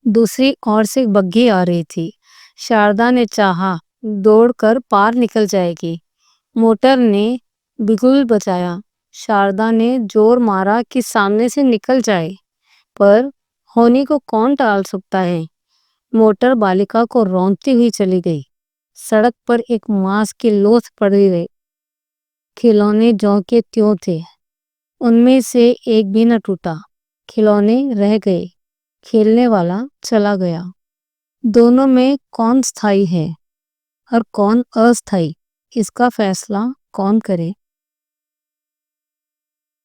دوسری اور سے بگھی آ رہی تھی۔ شاردا نے چاہا دوڑ کر پار نکل جائے گی۔ موٹر نے بگل بجایا۔ شاردا نے زور مارا کہ سامنے سے نکل جائے، پر ہونی کو کون ٹال سکتا ہے؟ موٹر بالکا کو رونتی ہوئی چلی گئی۔ سڑک پر ایک ماس کی لوتھ پڑی رہی۔ کھلونے جوں کے تیوں تھے، ان میں سے ایک بھی نہ ٹوٹا۔ کھلونے رہ گئے، کھیلنے والا چلا گیا۔ دونوں میں کون स्थायी ہے اور کون अस्थायी، اس کا فیصلہ کون کرے؟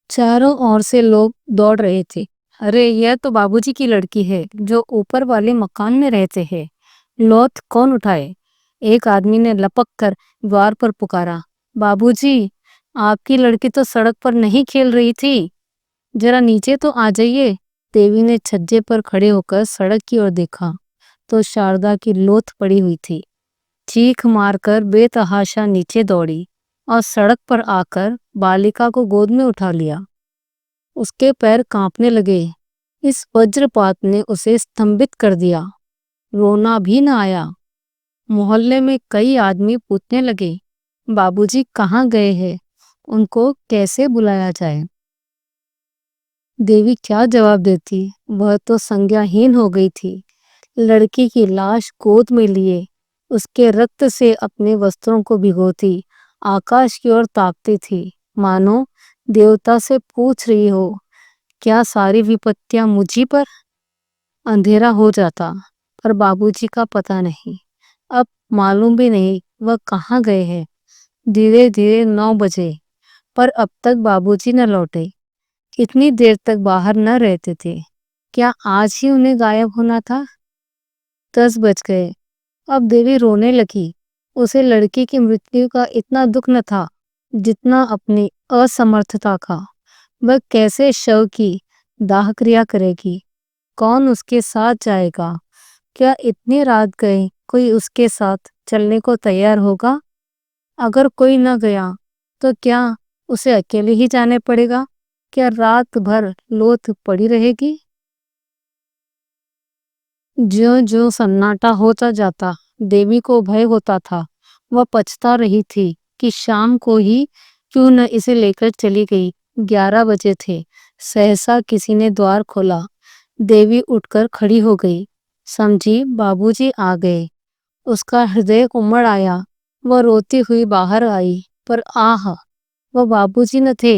چاروں اور سے لوگ دوڑ رہے تھے۔ ارے یہ تو بابو جی کی لڑکی ہے جو اوپر والے مکان میں رہتے ہیں، لوت کون اٹھائے؟ ایک آدمی نے لپک کر دوار پر پکارا، بابو جی آپ کی لڑکی تو سڑک پر نہیں کھیل رہی تھی، ذرا نیچے تو آ جائیے۔ دیوی نے چھجے پر کھڑے ہو کر سڑک کی اور دیکھا تو شاردا کی لوت پڑی ہوئی تھی۔ چیخ مار کر بے تحاشا نیچے دوڑی اور سڑک پر آ کر بالیکا کو گود میں اٹھا لیا۔ اس کے پیر کانپنے لگے۔ اس وجرپات نے اسے استھمبت کر دیا، رونا بھی نہ آیا۔ محلے میں کئی آدمی پوچھنے لگے، بابو جی کہاں گئے ہیں، ان کو کیسے بلایا جائے؟ دیوی کیا جواب دیتی؟ وہ تو سنگیاہین ہو گئی تھی۔ لڑکی کی لاش گود میں لیے اس کے رکت سے اپنے وستروں کو بھگوتی آکاش کی اور تاکتی تھی، مانو دیوتا سے پوچھ رہی ہو، کیا ساری وپتیاں مجھی پر؟ اندھیرا ہو جاتا پر بابو جی کا پتہ نہیں، اب معلوم بھی نہیں وہ کہاں گئے ہیں۔ دھیرے دھیرے 9 بجے پر اب تک بابو جی نہ لوٹے۔ اتنی دیر تک باہر نہ رہتے تھے، کیا آج ہی انہیں غائب ہونا تھا؟ 10 بج گئے۔ اب دیوی رونے لگی۔ اسے لڑکی کی مرتیو کا اتنا دکھ نہ تھا جتنا اپنی اسمرتھتا کا۔ وہ کیسے شو کی داہ کریا کرے گی؟ کون اس کے ساتھ جائے گا؟ کیا اتنی رات گئے کوئی اس کے ساتھ چلنے کو تیار ہوگا؟ اگر کوئی نہ گیا تو کیا اسے اکیلے ہی جانے پڑے گا؟ کیا رات بھر لوت پڑی رہے گی؟ جو جو سناٹا ہوتا جاتا دیوی کو بھے ہوتا تھا۔ وہ پچھتا رہی تھی کہ شام کو ہی کیوں نہ اسے لے کر چلی گئی۔ 11 بجے تھے۔ سہسا کسی نے دوار کھولا۔ دیوی اٹھ کر کھڑی ہو گئی، سمجھی بابو جی آ گئے۔ اس کا ہردے امڑ آیا۔ وہ روتی ہوئی باہر آئی، پر وہ بابو جی نہ تھے،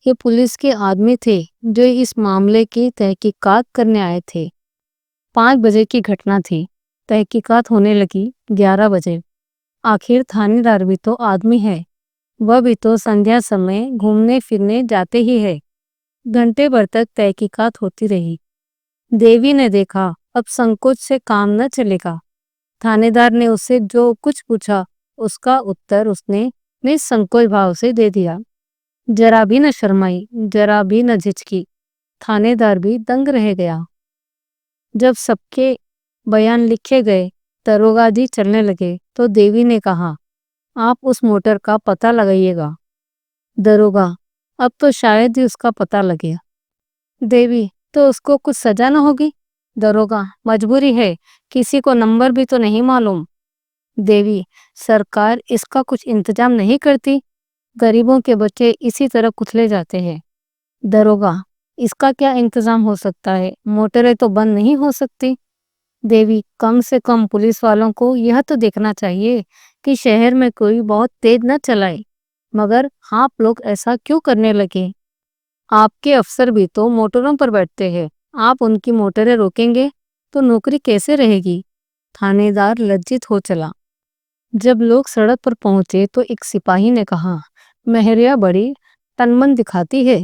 یہ پولیس کے آدمی تھے جو اس معاملے کی تحقیقات کرنے آئے تھے۔ 5 بجے کی گھٹنا تھی، تحقیقات ہونے لگی 11 بجے۔ آخر تھانے دار بھی تو آدمی ہے، وہ بھی تو سندھیا سمے گھومنے پھرنے جاتے ہی ہے۔ گھنٹے بھر تک تحقیقات ہوتی رہی۔ دیوی نے دیکھا اب سنکوچ سے کام نہ چلے گا۔ تھانے دار نے اس سے جو کچھ پوچھا اس کا اتر اس نے سنکوچ بھاو سے دے دیا، ذرا بھی نہ شرمائی، ذرا بھی نہ جھجکی۔ تھانے دار بھی دنگ رہ گیا۔ جب سب کے بیان لکھے گئے، داروغہ جی چلنے لگے تو دیوی نے کہا، آپ اس موٹر کا پتہ لگائیے گا۔ داروغہ، اب تو شاید ہی اس کا پتہ لگے۔ دیوی، تو اس کو کچھ سزا نہ ہوگی؟ داروغہ، مجبوری ہے، کسی کو نمبر بھی تو نہیں معلوم۔ دیوی، سرکار اس کا کچھ انتظام نہیں کرتی؟ غریبوں کے بچے اسی طرح کچلے جاتے ہیں۔ داروغہ، اس کا کیا انتظام ہو سکتا ہے؟ موٹریں تو بند نہیں ہو سکتی۔ دیوی، کم سے کم پولیس والوں کو یہ تو دیکھنا چاہیے کہ شہر میں کوئی بہت تیز نہ چلائے، مگر آپ لوگ ایسا کیوں کرنے لگے؟ آپ کے افسر بھی تو موٹروں پر بیٹھتے ہیں، آپ ان کی موٹریں روکیں گے تو نوکری کیسے رہے گی؟ تھانے دار لجت ہو چلا۔ جب لوگ سڑک پر پہنچے تو ایک سپاہی نے کہا، مہریہ بڑی تنمن دکھاتی ہے۔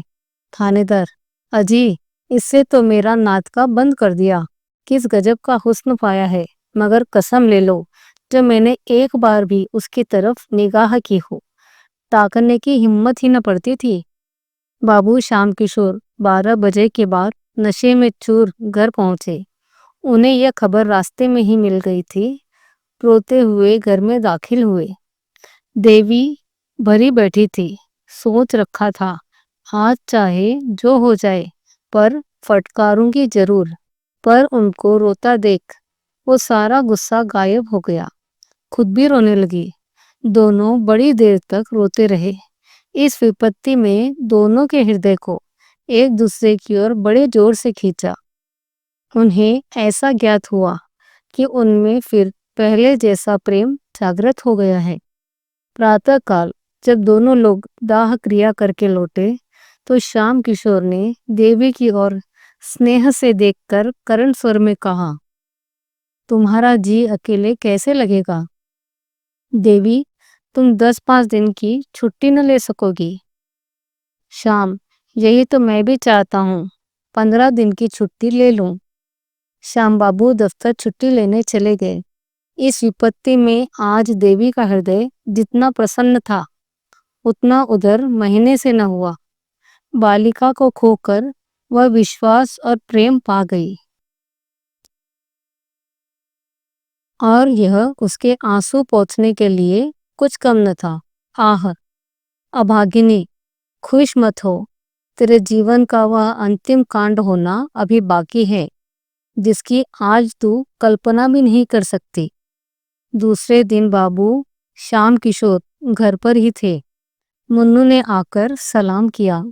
تھانے دار، اجی اس سے تو میرا ناطقہ بند کر دیا، کس گجب کا حسن پایا ہے، مگر قسم لے لو جب میں نے ایک بار بھی اس کی طرف نگاہ کی ہو، تاکنے کی ہمت ہی نہ پڑتی تھی۔ بابو شام کشور 12 بجے کے بعد نشے میں چور گھر پہنچے۔ انہیں یہ خبر راستے میں ہی مل گئی تھی۔ روتے ہوئے گھر میں داخل ہوئے۔ دیوی بھری بیٹھی تھی، سوچ رکھا تھا آج چاہے جو ہو جائے پر پھٹکاروں گی ضرور، پر ان کو روتا دیکھ وہ سارا غصہ غائب ہو گیا۔ خود بھی رونے لگی۔ دونوں بڑی دیر تک روتے رہے۔ اس وپتی میں دونوں کے ہردے کو ایک دوسرے کی اور بڑے زور سے کھینچا۔ انہیں ایسا گیات ہوا کہ ان میں پھر پہلے جیسا پریم جاگرت ہو گیا ہے۔ پراتہ کال جب دونوں لوگ داہ کریا کر کے لوٹے تو شام کشور نے دیوی کی اور سنیہ سے دیکھ کر کرن سور میں کہا، तुम्हारा जी अकेले कैसे लगेगा? देवी, तुम 10-5 दिन की छुट्टी न ले सकोगी? श्याम, यही तो मैं भी चाहता हूँ, 15 दिन की छुट्टी ले लूं। श्याम बाबू दफ्तर छुट्टी लेने चले गए। इस विपत्ति में आज देवी का हृदय जितना प्रसन्न था, उतना उधर महीने से न हुआ। बालिका को खोकर वह विश्वास और प्रेम पा गई, और यह उसके आंसू पोंछने के लिए कुछ कम न था। आह, अभागिनी, खुश मत हो। तेरे जीवन का वह अंतिम कांड होना अभी बाकी है, जिसकी आज तू कल्पना भी नहीं कर सकती। दूसरे दिन बाबू श्याम किशोर घर पर ही थे। मुन्नू ने आकर सलाम किया।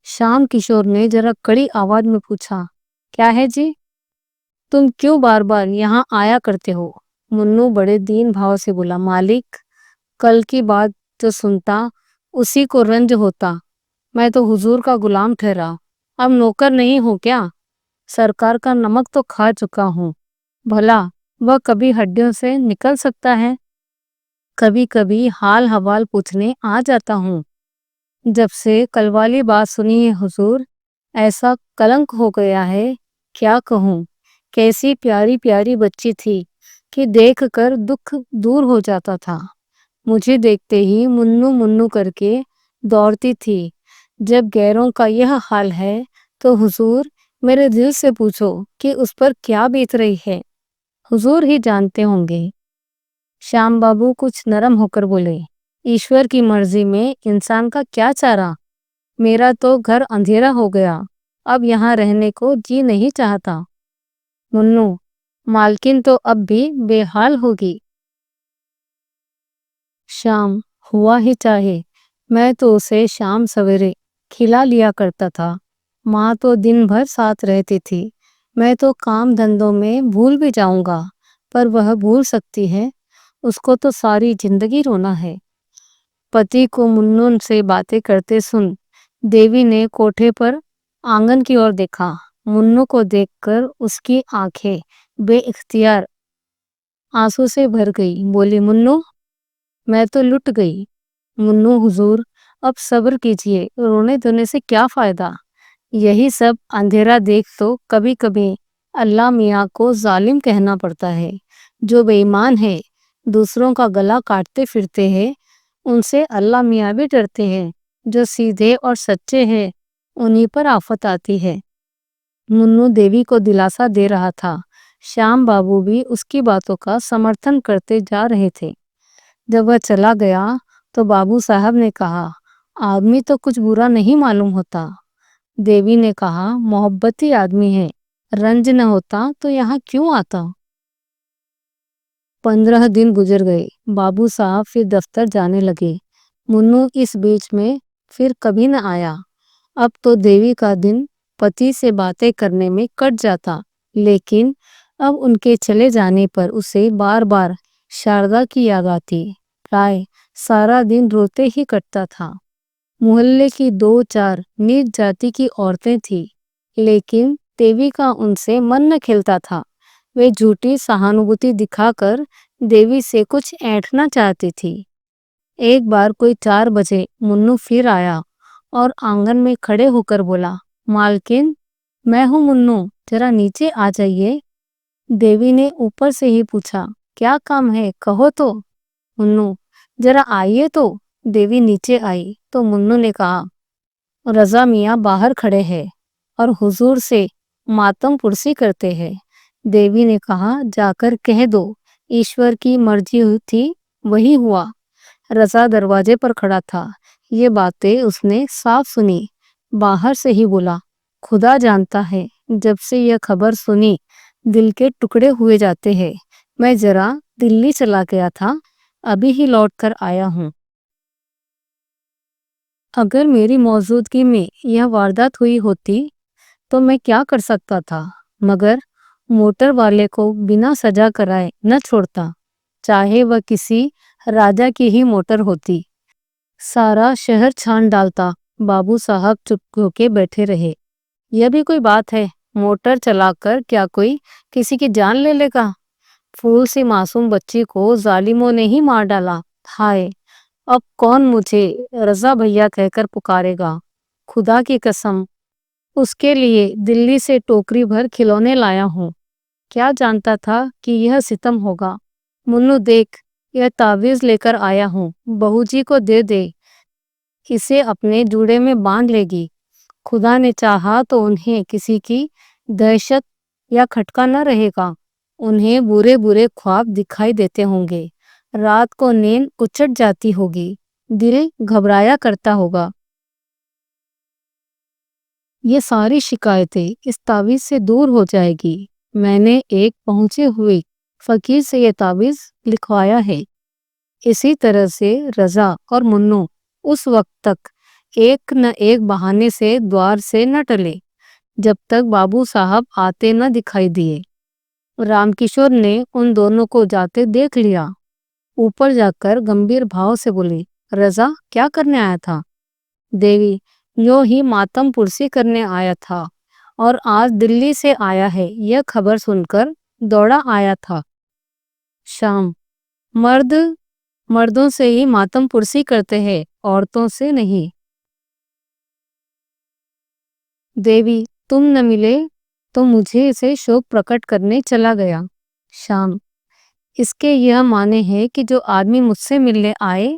श्याम किशोर ने जरा कड़ी आवाज में पूछा, क्या है जी? तुम क्यों बार बार यहाँ आया करते हो? मुन्नू बड़े दीन भाव से बोला, मालिक, कल की बात जो सुनता उसी को रंज होता। मैं तो हुजूर का गुलाम ठहरा, अब नौकर नहीं हूँ क्या? सरकार का नमक तो खा चुका हूँ। भला वह कभी हड्डियों से निकल सकता है? कभी कभी हाल हवाल पूछने आ जाता हूँ। जब से कल वाली बात सुनी है हुजूर, ऐसा कलंक हो गया है, क्या कहूँ। कैसी प्यारी प्यारी बच्ची थी कि देखकर दुख दूर हो जाता था। मुझे देखते ही मुन्नू मुन्नू करके दौड़ती थी। जब गैरों का यह हाल है तो हुजूर, मेरे दिल से पूछो कि उस पर क्या बीत रही है। हुजूर ही जानते होंगे। श्याम बाबू कुछ नरम होकर बोले, ईश्वर की मर्जी में इंसान का क्या चारा। मेरा तो घर अंधेरा हो गया, अब यहाँ रहने को जी नहीं चाहता। मुन्नू, मालकिन तो अब भी बेहाल होगी। श्याम, हुआ ही चाहे, मैं तो उसे शाम सवेरे खिला लिया करता था। माँ तो दिन भर साथ रहती थी। मैं तो काम धंधों में भूल भी जाऊंगा, पर वह भूल सकती है? उसको तो सारी जिंदगी रोना है। पति को मुन्नू से बातें करते सुन देवी ने कोठे पर आंगन की ओर देखा। मुन्नू को देखकर उसकी आंखें बेइख्तियार आंसू से भर गई। बोली, मुन्नू, मैं तो लुट गई। मुन्नू, हुजूर, अब सब्र कीजिए, रोने धोने से क्या फायदा। यही सब अंधेरा देख तो कभी कभी अल्लाह मियाँ को जालिम कहना पड़ता है। जो बेईमान है, दूसरों का गला काटते फिरते हैं, उनसे अल्लाह मियाँ भी डरते हैं। जो सीधे और सच्चे हैं, उन्हीं पर आफत आती है। मुन्नू देवी को दिलासा दे रहा था। श्याम बाबू भी उसकी बातों का समर्थन करते जा रहे थे। जब वह चला गया तो बाबू साहब ने कहा, आदमी तो कुछ बुरा नहीं मालूम होता। देवी ने कहा, मोहब्बती आदमी है, रंज न होता तो यहाँ क्यों आता। 15 दिन गुजर गए। बाबू साहब फिर दफ्तर जाने लगे। मुन्नू इस बीच में फिर कभी न आया। अब तो देवी का दिन पति से बातें करने में कट जाता, लेकिन अब उनके चले जाने पर उसे बार बार शारदा की याद आती। प्राय सारा दिन रोते ही कटता था। मोहल्ले की 2-4 नीच जाति की औरतें थी, लेकिन देवी का उनसे मन न खिलता था। वे झूठी सहानुभूति दिखाकर देवी से कुछ ऐंठना चाहती थी। एक बार कोई 4 बजे मुन्नू फिर आया और आंगन में खड़े होकर बोला, मालकिन, मैं हूँ मुन्नू, जरा नीचे आ जाइए। देवी ने ऊपर से ही पूछा, क्या काम है, कहो तो। मुन्नू, जरा आइए तो। देवी नीचे आई तो मुन्नू ने कहा, रजा मियाँ बाहर खड़े हैं और हुजूर से मातम पुरसी करते हैं। देवी ने कहा, जाकर कह दो, ईश्वर की मर्जी हुई थी वही हुआ। रजा दरवाजे पर खड़ा था। ये बातें उसने साफ सुनी। बाहर से ही बोला, खुदा जानता है, जब से यह खबर सुनी दिल के टुकड़े हुए जाते हैं। मैं जरा दिल्ली चला गया था, अभी ही लौट कर आया हूँ। अगर मेरी मौजूदगी में यह वारदात हुई होती तो मैं क्या कर सकता था, मगर मोटर वाले को बिना सजा कराए न छोड़ता, चाहे वह किसी राजा की ही मोटर होती। सारा शहर छान डालता। बाबू साहब चुप होके बैठे रहे। यह भी कोई बात है, मोटर चलाकर क्या कोई किसी की जान ले लेगा? फूल सी मासूम बच्ची को जालिमों ने ही मार डाला। हाय, अब कौन मुझे रजा भैया कहकर पुकारेगा? खुदा की कसम, उसके लिए दिल्ली से टोकरी भर खिलौने लाया हूँ। क्या जानता था कि यह सितम होगा। मुन्नू देख, यह तावीज लेकर आया हूँ, बहू जी को दे दे, इसे अपने जूड़े में बांध लेगी। खुदा ने चाहा तो उन्हें किसी की दहशत या खटका न रहेगा। उन्हें बुरे बुरे ख्वाब दिखाई देते होंगे, रात को नींद उचट जाती होगी, दिल घबराया करता होगा। ये सारी शिकायतें इस तावीज से दूर हो जाएगी। मैंने एक पहुंचे हुए फकीर से ये तावीज लिखवाया है। इसी तरह से रजा और मुन्नू उस वक्त तक एक न एक बहाने से द्वार से न टले, जब तक बाबू साहब आते न दिखाई दिए। रामकिशोर ने उन दोनों को जाते देख लिया। ऊपर जाकर गंभीर भाव से बोली, रजा क्या करने आया था? देवी, यूं ही मातम पुरसी करने आया था, और आज दिल्ली से आया है यह खबर सुनकर दौड़ा आया था। शाम, मर्द मर्दों से ही मातम पुरसी करते हैं, औरतों से नहीं। देवी, तुम न मिले तो मुझे इसे शोक प्रकट करने चला गया। शाम, इसके यह माने है कि जो आदमी मुझसे मिलने आए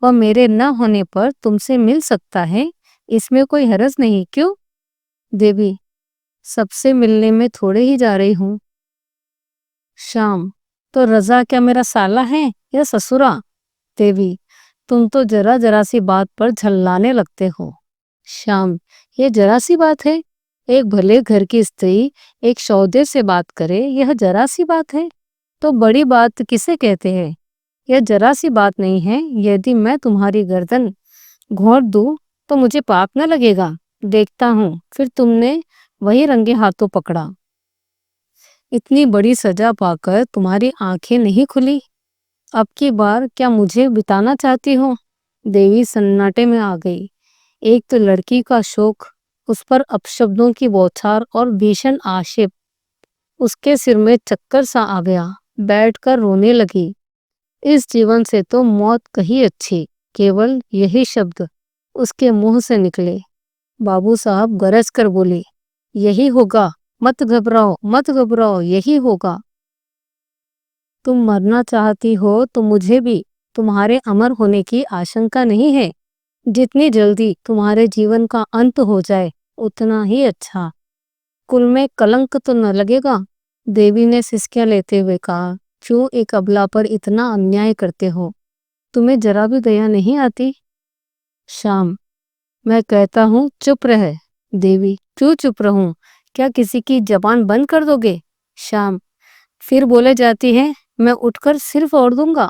वह मेरे न होने पर तुमसे मिल सकता है, इसमें कोई हरज नहीं, क्यों? देवी, सबसे मिलने में थोड़े ही जा रही हूँ। शाम, तो रजा क्या मेरा साला है या ससुरा? देवी, तुम तो जरा जरा सी बात पर झल्लाने लगते हो। श्याम, ये जरा सी बात है? एक भले घर की स्त्री एक सौदे से बात करे, यह जरा सी बात है? तो बड़ी बात किसे कहते हैं? यह जरा सी बात नहीं है। यदि मैं तुम्हारी गर्दन घोंट दूं तो मुझे पाप न लगेगा। देखता हूँ फिर तुमने वही रंगे हाथों पकड़ा। इतनी बड़ी सजा पाकर तुम्हारी आंखें नहीं खुली। अब की बार क्या मुझे बिताना चाहती हो? देवी सन्नाटे में आ गई। एक तो लड़की का शोक, उस पर अपशब्दों की बौछार और भीषण आक्षेप। उसके सिर में चक्कर सा आ गया, बैठकर रोने लगी। इस जीवन से तो मौत कहीं अच्छी, केवल यही शब्द उसके मुंह से निकले। बाबू साहब गरज कर बोले, यही होगा, मत घबराओ मत घबराओ, यही होगा। तुम मरना चाहती हो तो मुझे भी तुम्हारे अमर होने की आशंका नहीं है। जितनी जल्दी तुम्हारे जीवन का अंत हो जाए उतना ही अच्छा। कुल में कलंक तो न लगेगा। देवी ने सिसकियां लेते हुए कहा, क्यों एक अबला पर इतना अन्याय करते हो? तुम्हें जरा भी दया नहीं आती? शाम, मैं कहता हूँ चुप रह। देवी, क्यों चुप रहूं? क्या किसी की जबान बंद कर दोगे? शाम, फिर बोले जाती है, मैं उठकर सिर फोड़ दूंगा।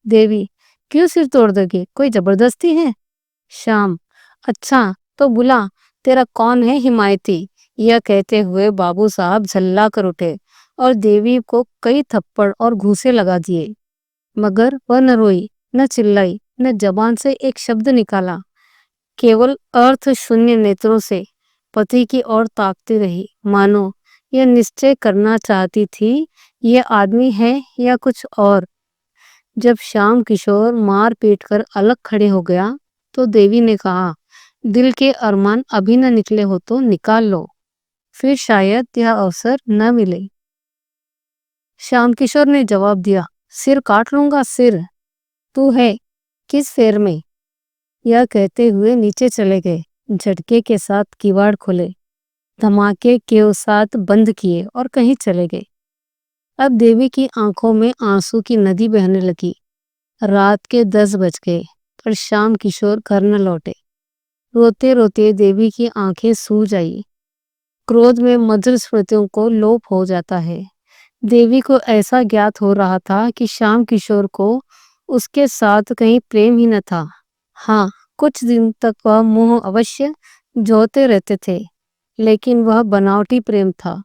देवी, क्यों सिर तोड़ दोगे? कोई जबरदस्ती है? शाम, अच्छा तो बुला, तेरा कौन है हिमायती? यह कहते हुए बाबू साहब झल्ला कर उठे और देवी को कई थप्पड़ और घूंसे लगा दिए। मगर वह न रोई, न चिल्लाई, न जबान से एक शब्द निकाला। केवल अर्थ शून्य नेत्रों से पति की ओर ताकती रही, मानो यह निश्चय करना चाहती थी यह आदमी है या कुछ और। जब श्याम किशोर मार पीट कर अलग खड़े हो गया तो देवी ने कहा, दिल के अरमान अभी न निकले हो तो निकाल लो, फिर शायद यह अवसर न मिले। श्याम किशोर ने जवाब दिया, सिर काट लूंगा सिर। तू है किस फेर में? यह कहते हुए नीचे चले गए। झटके के साथ किवाड़ खोले, धमाके के साथ बंद किए और कहीं चले गए। अब देवी की आंखों में आंसू की नदी बहने लगी। रात के 10 बज गए पर श्याम किशोर घर न लौटे। रोते रोते देवी की आंखें सूज आई। क्रोध में मधुर स्मृतियों को लोप हो जाता है। देवी को ऐसा ज्ञात हो रहा था कि श्याम किशोर को उसके साथ कहीं प्रेम ही न था। हाँ, कुछ दिन तक वह मुंह अवश्य जोते रहते थे, लेकिन वह बनावटी प्रेम था।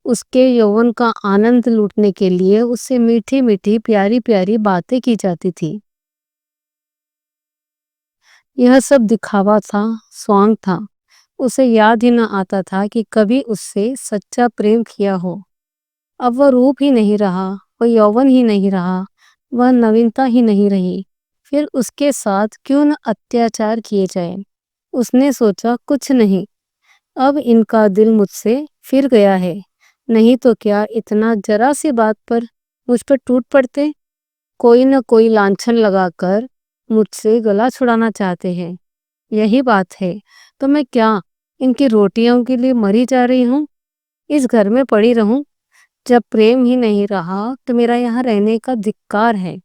उसके यौवन का आनंद लूटने के लिए उससे मीठी मीठी प्यारी प्यारी बातें की जाती थी। यह सब दिखावा था, स्वांग था। اسے یاد ہی نہ آتا تھا کہ کبھی اس سے سچا پریم کیا ہو۔ اب وہ روپ ہی نہیں رہا، وہ یوون ہی نہیں رہا، وہ نوینتا ہی نہیں رہی، پھر اس کے ساتھ کیوں نہ اتیاچار کیے جائے۔ اس نے سوچا کچھ نہیں، اب ان کا دل مجھ سے پھر گیا ہے، نہیں تو کیا اتنا ذرا سی بات پر مجھ پر ٹوٹ پڑتے؟ کوئی نہ کوئی لانچھن لگا کر مجھ سے گلا چھڑانا چاہتے ہیں۔ یہی بات ہے تو میں کیا ان کی روٹیوں کے لیے مری جا رہی ہوں؟ اس گھر میں پڑی رہوں؟ جب پریم ہی نہیں رہا تو میرا یہاں رہنے کا ಧಿಕ್ಕಾರ ہے۔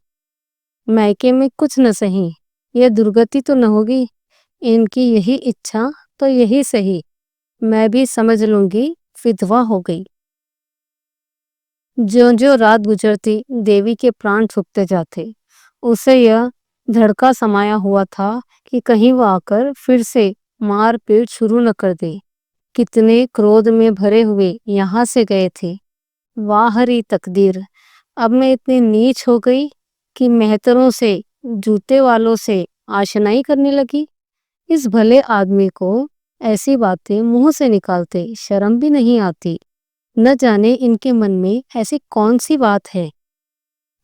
مائکے میں کچھ نہ سہی، یہ درگتی تو نہ ہوگی۔ ان کی یہی اچھا تو یہی صحیح، میں بھی سمجھ لوں گی، ودھوا ہو گئی۔ جو جو رات گزرتی دیوی کے پران چھپتے جاتے۔ اسے یہ دھڑکا سمایا ہوا تھا کہ کہیں وہ آ کر پھر سے مار پیٹ شروع نہ کر دے۔ کتنے کرودھ میں بھرے ہوئے یہاں سے گئے تھے۔ واہ ہری تقدیر، اب میں اتنی نیچ ہو گئی کہ مہتروں سے، جوتے والوں سے آشنائی کرنے لگی۔ اس بھلے آدمی کو ایسی باتیں منہ سے نکالتے شرم بھی نہیں آتی۔ نہ جانے ان کے من میں ایسی کون سی بات ہے۔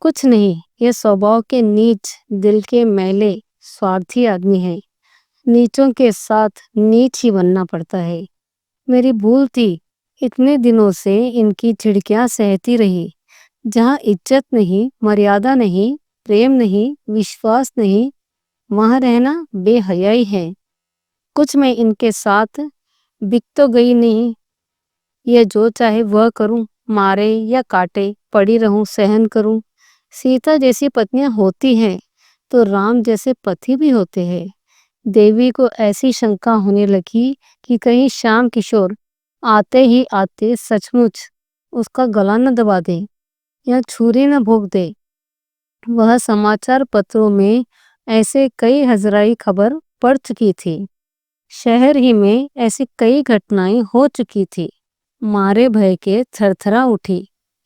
کچھ نہیں، یہ سوبھاؤ کے نیچ، دل کے میلے، سوارتھی آدمی ہے۔ نیچوں کے ساتھ نیچ ہی بننا پڑتا ہے۔ میری بھول تھی، اتنے دنوں سے ان کی جھڑکیاں سہتی رہی۔ جہاں عزت نہیں، مریادہ نہیں، پریم نہیں، وشواس نہیں، وہاں رہنا بے حیائی ہے۔ کچھ میں ان کے ساتھ بک تو گئی نہیں، یہ جو چاہے وہ کروں، مارے یا کاٹے، پڑی رہوں، سہن کروں۔ سیتا جیسی پتنیاں ہوتی ہیں تو رام جیسے پتی بھی ہوتے ہیں۔ دیوی کو ایسی شنکا ہونے لگی کہ کہیں شیام کشور آتے ہی آتے سچ مچ اس کا گلا نہ دبا دے یا چھری نہ بھونک دے۔ وہ سماچار پتروں میں ایسے کئی ہزرائی خبر پڑ چکی تھی۔ شہر ہی میں ایسی کئی گھٹنائیں ہو چکی تھی۔ مارے بھے کے تھر تھرا اٹھی۔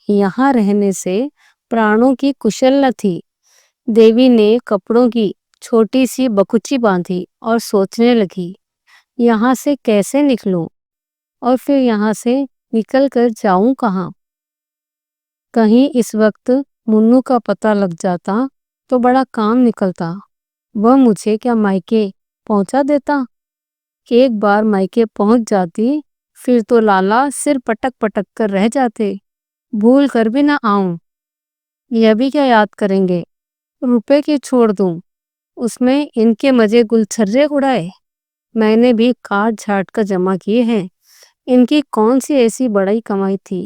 یہاں رہنے سے پرانوں کی کشل نہ تھی۔ دیوی نے کپڑوں کی چھوٹی سی بکچی باندھی اور سوچنے لگی، یہاں سے کیسے نکلوں، اور پھر یہاں سے نکل کر جاؤں کہاں؟ کہیں اس وقت منو کا پتہ لگ جاتا تو بڑا کام نکلتا۔ وہ مجھے کیا مائکے پہنچا دیتا؟ ایک بار مائکے پہنچ جاتی پھر تو لالا سر پٹک پٹک کر رہ جاتے، بھول کر بھی نہ آؤں۔ یہ بھی کیا یاد کریں گے، روپے کی چھوڑ دوں، اس میں ان کے مزے گل چھرے اڑائے۔ میں نے بھی کاٹ جھاٹ کا جمع کیے ہیں، ان کی کون سی ایسی بڑائی کمائی تھی۔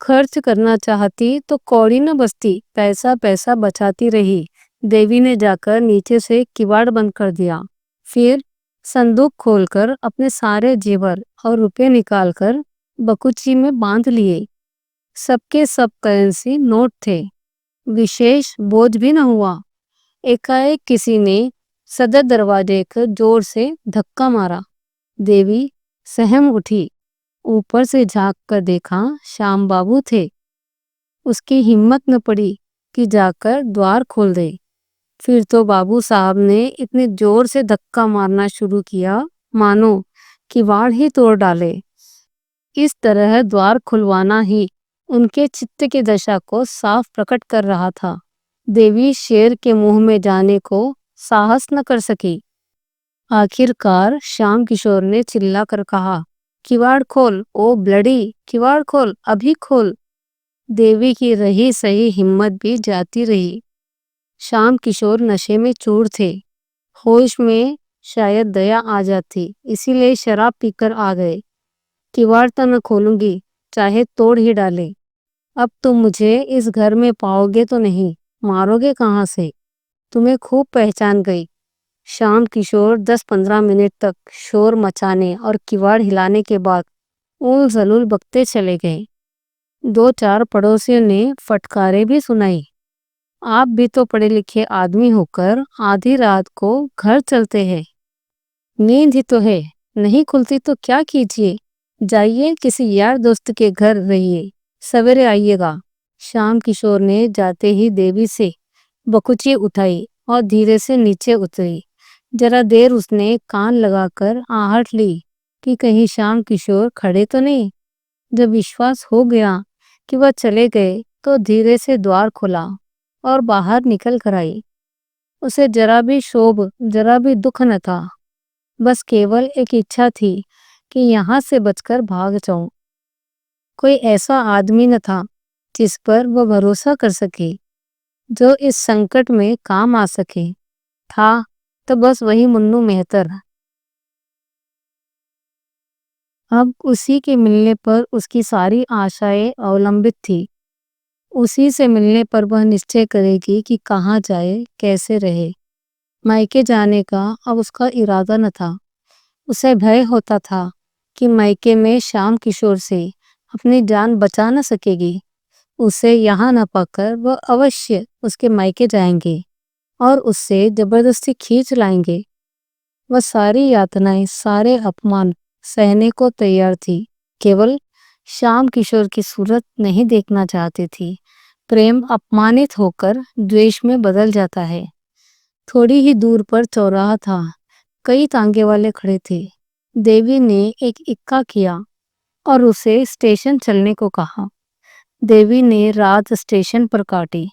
خرچ کرنا چاہتی تو کوڑی نہ بستی، پیسہ پیسہ بچاتی رہی۔ دیوی نے جا کر نیچے سے کواڑ بند کر دیا، پھر صندوق کھول کر اپنے سارے زیور اور روپے نکال کر بکچی میں باندھ لیے۔ سب کے سب کرنسی نوٹ تھے، وشیش بوجھ بھی نہ ہوا۔ ایک کسی نے صدر دروازے کو زور سے دھکا مارا۔ دیوی سہم اٹھی، اوپر سے جھانک کر دیکھا، شیام بابو تھے۔ اس کی ہمت نہ پڑی کہ جا کر دوار کھول دے۔ پھر تو بابو صاحب نے اتنے زور سے دھکا مارنا شروع کیا مانو کواڑ ہی توڑ ڈالے۔ اس طرح دوار کھلوانا ہی ان کے چت کی دشا کو صاف پرکٹ کر رہا تھا۔ دیوی شیر کے منہ میں جانے کو ساہس نہ کر سکی۔ آخر کار شیام کشور نے چلا کر کہا، کواڑ کھول، او بلڈی، کواڑ کھول، ابھی کھول۔ دیوی کی رہی سہی ہمت بھی جاتی رہی۔ شیام کشور نشے میں چور تھے، ہوش میں شاید دیا آ جاتی، اسی لیے شراب پی کر آ گئے۔ کواڑ تو نہ کھولوں گی، چاہے توڑ ہی ڈالے۔ اب تم مجھے اس گھر میں پاؤ گے تو نہیں، مارو گے کہاں سے؟ تمہیں خوب پہچان گئی۔ شیام کشور 10-15 منٹ تک شور مچانے اور کواڑ ہلانے کے بعد اول زلول بکتے چلے گئے۔ 2-4 پڑوسیوں نے فٹکاریں بھی سنائی، آپ بھی تو پڑھے لکھے آدمی ہو کر آدھی رات کو گھر چلتے ہیں، نیند ہی تو ہے، نہیں کھلتی تو کیا کیجیے، جائیے کسی یار دوست کے گھر رہیے، سویرے آئیے گا۔ شیام کشور نے جاتے ہی دیوی سے بکچی اٹھائی اور دھیرے سے نیچے اتری۔ ذرا دیر اس نے کان لگا کر آہٹ لی، کہ کہیں شام کشور کھڑے تو نہیں۔ جب وشواس ہو گیا کہ وہ چلے گئے تو دھیرے سے دوار کھولا اور باہر نکل کر آئی۔ اسے ذرا بھی شوب، ذرا بھی دکھ نہ تھا، بس کیول ایک اچھا تھی کہ یہاں سے بچ کر بھاگ جاؤں۔ کوئی ایسا آدمی نہ تھا جس پر وہ بھروسہ کر سکے، جو اس سنکٹ میں کام آ سکے۔ تھا تو بس وہی منو مہتر۔ اب اسی کے ملنے پر اس کی ساری آشائیں اولمبت تھی۔ اسی سے ملنے پر وہ نشچے کرے گی کہ کہاں جائے، کیسے رہے۔ مائکے جانے کا اب اس کا ارادہ نہ تھا۔ اسے بھے ہوتا تھا کہ مائکے میں شام کشور سے اپنی جان بچا نہ سکے گی۔ اسے یہاں نہ پا کر وہ اوشیہ اس کے مائکے جائیں گے اور اس سے زبردستی کھینچ لائیں گے۔ وہ ساری یاتنائیں، سارے اپمان سہنے کو تیار تھی، کیول شام کشور کی صورت نہیں دیکھنا چاہتی تھی۔ پریم اپمانت ہو کر دویش میں بدل جاتا ہے۔ تھوڑی ہی دور پر چوراہا تھا، کئی تانگے والے کھڑے تھے۔ دیوی نے ایک اکا کیا اور اسے اسٹیشن چلنے کو کہا۔ دیوی نے رات اسٹیشن پر کاٹی۔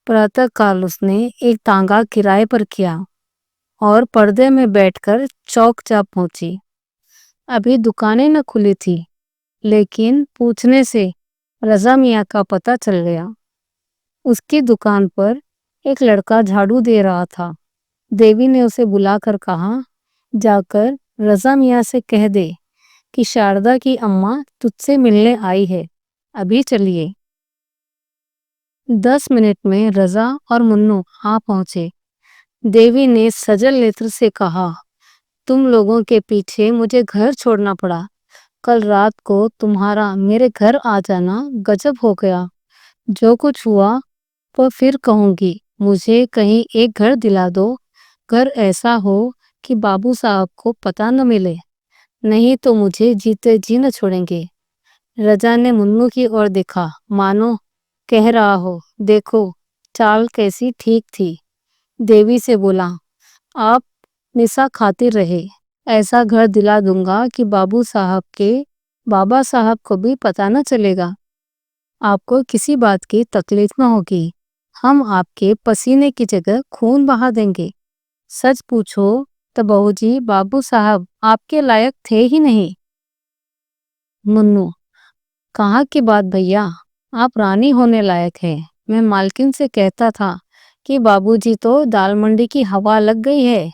پراتہ کال اس نے ایک تانگا کرائے پر کیا اور پردے میں بیٹھ کر چوک جا پہنچی۔ ابھی دکانیں نہ کھلی تھی، لیکن پوچھنے سے رضا میاں کا پتہ چل گیا۔ اس کی دکان پر ایک لڑکا جھاڑو دے رہا تھا۔ دیوی نے اسے بلا کر کہا، جا کر رضا میاں سے کہہ دے کہ شاردا کی اماں تجھ سے ملنے آئی ہے، ابھی چلیے۔ 10 منٹ میں رضا اور منو آ پہنچے۔ دیوی نے سجل نیتر سے کہا، تم لوگوں کے پیچھے مجھے گھر چھوڑنا پڑا۔ کل رات کو تمہارا میرے گھر آ جانا گجب ہو گیا۔ جو کچھ ہوا وہ پھر کہوں گی۔ مجھے کہیں ایک گھر دلا دو، گھر ایسا ہو کہ بابو صاحب کو پتہ نہ ملے، نہیں تو مجھے جیتے جی نہ چھوڑیں گے۔ رجا نے منو کی اور دیکھا، مانو کہہ رہا ہو، دیکھو چال کیسی ٹھیک تھی۔ دیوی سے بولا، آپ نسا کھاتے رہے، ایسا گھر دلا دوں گا کہ بابو صاحب کے بابا صاحب کو بھی پتہ نہ چلے گا۔ آپ کو کسی بات کی تکلیف نہ ہوگی۔ ہم آپ کے پسینے کی جگہ خون بہا دیں گے۔ سچ پوچھو تو بہو جی، بابو صاحب آپ کے لائق تھے ہی نہیں۔ منو، کہاں کی بات بھیا، آپ رانی ہونے لائق ہے۔ میں مالکن سے کہتا تھا کہ بابو جی تو دال منڈی کی ہوا لگ گئی ہے۔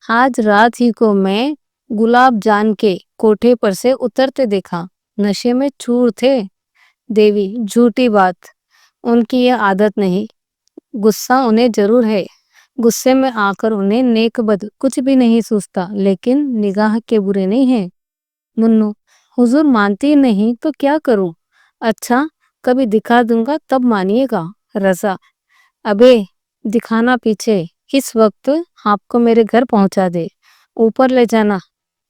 آج رات ہی کو میں گلاب جان کے کوٹھے پر سے اترتے دیکھا، نشے میں چور تھے۔ دیوی، جھوٹی بات، ان کی یہ عادت نہیں۔ غصہ انہیں ضرور ہے، غصے میں آ کر انہیں نیک بد کچھ بھی نہیں سوچتا، لیکن نگاہ کے برے نہیں ہیں۔ منو، حضور مانتی نہیں تو کیا کروں؟ اچھا، کبھی دکھا دوں گا تب مانیے گا۔ رضا، ابے دکھانا پیچھے، اس وقت آپ کو میرے گھر پہنچا دے، اوپر لے جانا،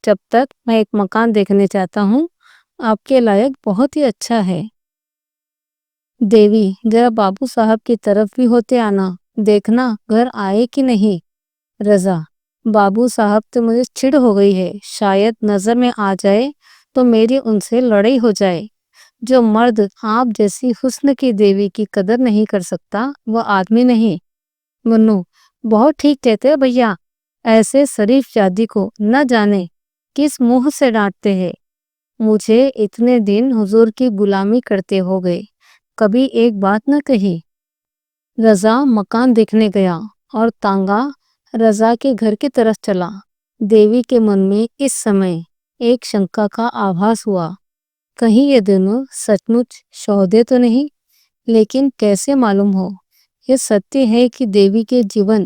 جب تک میں ایک مکان دیکھنے چاہتا ہوں، آپ کے لائق بہت ہی اچھا ہے۔ دیوی، ذرا بابو صاحب کی طرف بھی ہوتے آنا، دیکھنا گھر آئے کہ نہیں۔ رضا، بابو صاحب تو مجھے چڑ ہو گئی ہے، شاید نظر میں آ جائے تو میری ان سے لڑائی ہو جائے۔ جو مرد آپ جیسی حسن کی دیوی کی قدر نہیں کر سکتا وہ آدمی نہیں۔ منو، بہت ٹھیک کہتے بھیا، ایسے شریف جادی کو نہ جانے کس منہ سے ڈانٹتے ہیں۔ مجھے اتنے دن حضور کی غلامی کرتے ہو گئے، کبھی ایک بات نہ کہی۔ رضا مکان دیکھنے گیا اور تانگا رضا کے گھر کی طرف چلا۔ دیوی کے من میں اس سمے ایک شنکا کا آبھاس ہوا، کہیں یہ دونوں سچ مچ شہودے تو نہیں؟ لیکن کیسے معلوم ہو؟ یہ ستیہ ہے کہ دیوی کے جیون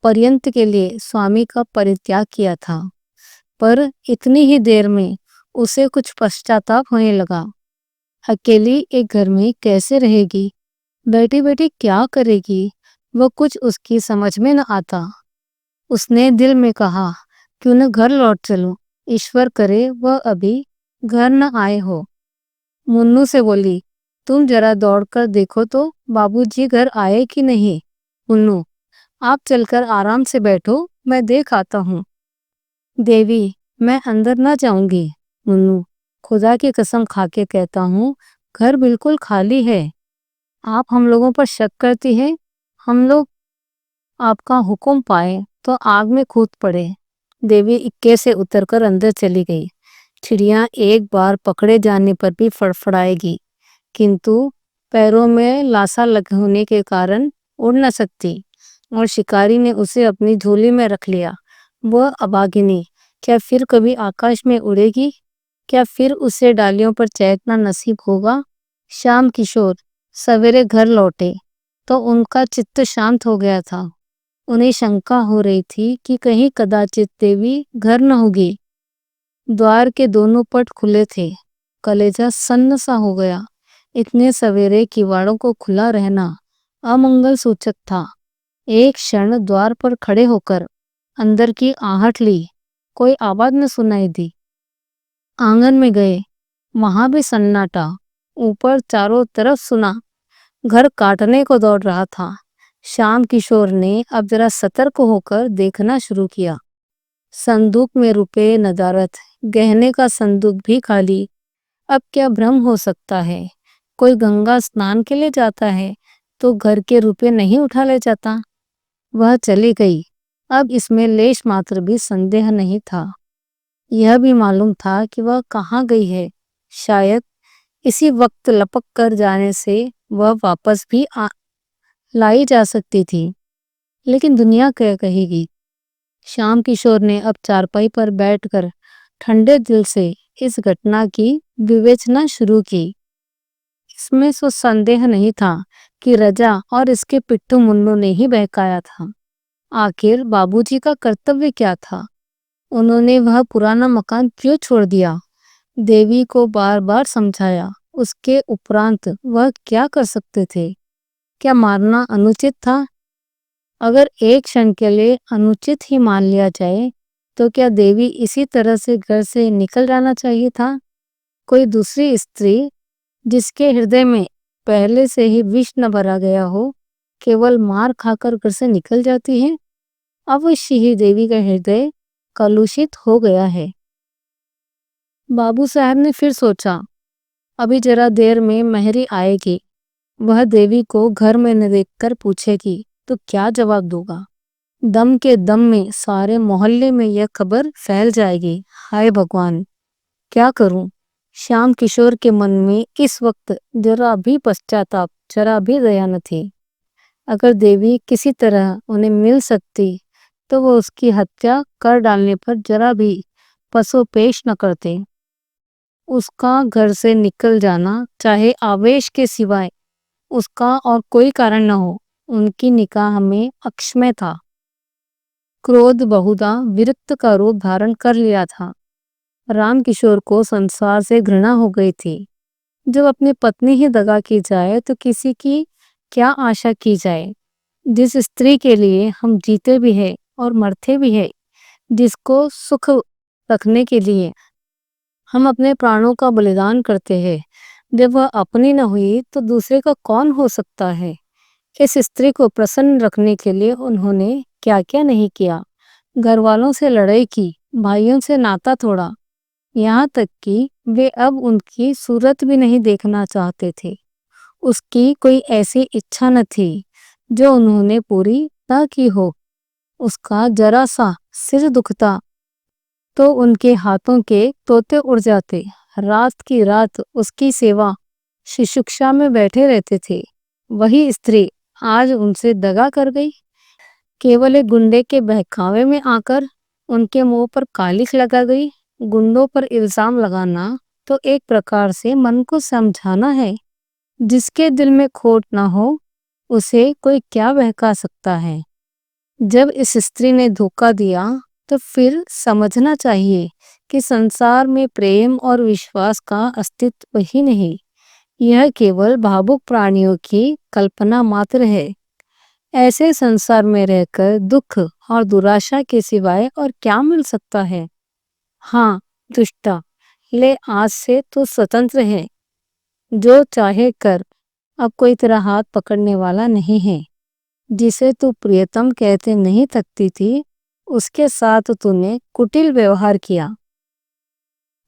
پرینت کے لیے سوامی کا پریتیاگ کیا تھا، پر اتنی ہی دیر میں اسے کچھ پشچاتاپ ہونے لگا۔ اکیلی ایک گھر میں کیسے رہے گی، بیٹی بیٹی کیا کرے گی، وہ کچھ اس کی سمجھ میں نہ آتا۔ اس نے دل میں کہا، کیوں نہ گھر لوٹ چلوں، ایشور کرے وہ ابھی گھر نہ آئے ہو۔ منو سے بولی، تم ذرا دوڑ کر دیکھو تو بابو جی گھر آئے کہ نہیں۔ منو، آپ چل کر آرام سے بیٹھو، میں دیکھ آتا ہوں۔ دیوی، میں اندر نہ جاؤں گی۔ منو، خدا کی قسم کھا کے کہتا ہوں، گھر بالکل خالی ہے۔ آپ ہم لوگوں پر شک کرتی ہیں؟ ہم لوگ آپ کا حکم پائے تو آگ میں کود پڑے۔ دیوی اکے سے اتر کر اندر چلی گئی۔ چڑیاں ایک بار پکڑے جانے پر بھی فڑفڑائے گی، کنتو پیروں میں لاسا لگ ہونے کے کارن اڑ نہ سکتی، اور شکاری نے اسے اپنی جھولی میں رکھ لیا۔ وہ اباگنی کیا پھر کبھی آکاش میں اڑے گی؟ کیا پھر اسے ڈالیوں پر چہکنا نصیب ہوگا؟ شام کشور سویرے گھر لوٹے تو ان کا چت شانت ہو گیا تھا۔ انہیں شنکا ہو رہی تھی کہ کہیں کداچت دیوی گھر نہ ہوگی۔ دوار کے دونوں پٹ کھلے تھے۔ کلیجہ سن سا ہو گیا۔ اتنے سویرے کیواڑوں کو کھلا رہنا امنگل سوچک تھا۔ ایک شن دوار پر کھڑے ہو کر اندر کی آہٹ لی، کوئی آواز نہ سنائی دی۔ آنگن میں گئے، وہاں بھی سناٹا۔ اوپر چاروں طرف سنا، گھر کاٹنے کو دوڑ رہا تھا۔ شام کشور نے اب ذرا سترک ہو کر دیکھنا شروع کیا۔ صندوق میں روپے ندارت، گہنے کا صندوق بھی خالی۔ اب کیا بھرم ہو سکتا ہے؟ کوئی گنگا سنان کے لیے جاتا ہے تو گھر کے روپے نہیں اٹھا لے جاتا؟ وہ چلی گئی، اب اس میں لیش ماتر بھی سندیہ نہیں تھا۔ یہ بھی معلوم تھا کہ وہ کہاں گئی ہے۔ شاید اسی وقت لپک کر جانے سے وہ واپس بھی لائی جا سکتی تھی، لیکن دنیا کیا کہے گی؟ شام کشور نے اب چارپائی پر بیٹھ کر ٹھنڈے دل سے اس گھٹنا کی وویچنا شروع کی۔ اس میں سو سندیہ نہیں تھا کہ رجا اور اس کے پٹھو منو نے ہی بہکایا تھا۔ آخر بابو جی کا کرتویہ کیا تھا؟ انہوں نے وہ پرانا مکان کیوں چھوڑ دیا؟ دیوی کو بار بار سمجھایا، اس کے اپرانت وہ کیا کر سکتے تھے؟ کیا مارنا انوچت تھا؟ اگر ایک شن کے لیے انوچت ہی مان لیا جائے تو کیا دیوی اسی طرح سے گھر سے نکل جانا چاہیے تھا؟ کوئی دوسری استری جس کے ہردے میں پہلے سے ہی وش نہ بھرا گیا ہو، کیول مار کھا کر گھر سے نکل جاتی ہے؟ اوشی ہی دیوی کا ہردے کلوشت ہو گیا ہے۔ بابو صاحب نے پھر سوچا، ابھی ذرا دیر میں مہری آئے گی، وہ دیوی کو گھر میں نہ دیکھ کر پوچھے گی تو کیا جواب دوں گا؟ دم کے دم میں سارے محلے میں یہ خبر پھیل جائے گی۔ ہائے بھگوان، کیا کروں؟ شام کشور کے من میں اس وقت ذرا بھی پشچاتاپ، ذرا بھی دیا نہ تھی۔ اگر دیوی کسی طرح انہیں مل سکتی تو وہ اس کی ہتیا کر ڈالنے پر ذرا بھی پسو پیش نہ کرتے۔ اس کا گھر سے نکل جانا، چاہے آویش کے سوائے اس کا اور کوئی کارن نہ ہو، ان کی نکاح میں اکشمے تھا۔ کرودھ بہودا ورکت کا روپ دھارن کر لیا تھا۔ رام کشور کو سنسار سے گھرنا ہو گئی تھی۔ جب اپنی پتنی ہی دغا کی جائے تو کسی کی کیا آشا کی جائے؟ جس استری کے لیے ہم جیتے بھی ہیں اور مرتے بھی ہیں، جس کو سکھ رکھنے کے لیے ہم اپنے پرانوں کا بلیدان کرتے ہیں، جب وہ اپنی نہ ہوئی تو دوسرے کا کون ہو سکتا ہے؟ اس استری کو پرسن رکھنے کے لیے انہوں نے کیا کیا نہیں کیا۔ گھر والوں سے لڑائی کی، بھائیوں سے ناتا توڑا، یہاں تک کہ وہ اب ان کی صورت بھی نہیں دیکھنا چاہتے تھے۔ اس کی کوئی ایسی اچھا نہ تھی جو انہوں نے پوری نہ کی ہو۔ اس کا ذرا سا سر دکھتا تو ان کے ہاتھوں کے طوطے اڑ جاتے۔ رات کی رات اس کی سیوا ششکشا میں بیٹھے رہتے تھے۔ وہی استری آج ان سے دغا کر گئی۔ کیول ایک گنڈے کے بہکاوے میں آ کر ان کے منہ پر کالک لگا گئی۔ گنڈوں پر الزام لگانا تو ایک پرکار سے من کو سمجھانا ہے۔ جس کے دل میں کھوٹ نہ ہو اسے کوئی کیا بہکا سکتا ہے؟ جب اس استری نے دھوکا دیا تو پھر سمجھنا چاہیے کہ سنسار میں پریم اور وشواس کا استعمال ہی نہیں، یہ کیول بھابک پرانیوں کی کلپنا ماتر ہے۔ ایسے سنسار میں رہ کر دکھ اور دوراشا کے سوائے اور کیا مل سکتا ہے؟ ہاں دشتا، لے آج سے تو سوتنتر ہے، جو چاہے کر، اب کوئی تیرا ہاتھ پکڑنے والا نہیں ہے۔ جسے تو پریتم کہتے نہیں تھکتی تھی، اس کے ساتھ تو نے کٹل ویوہار کیا۔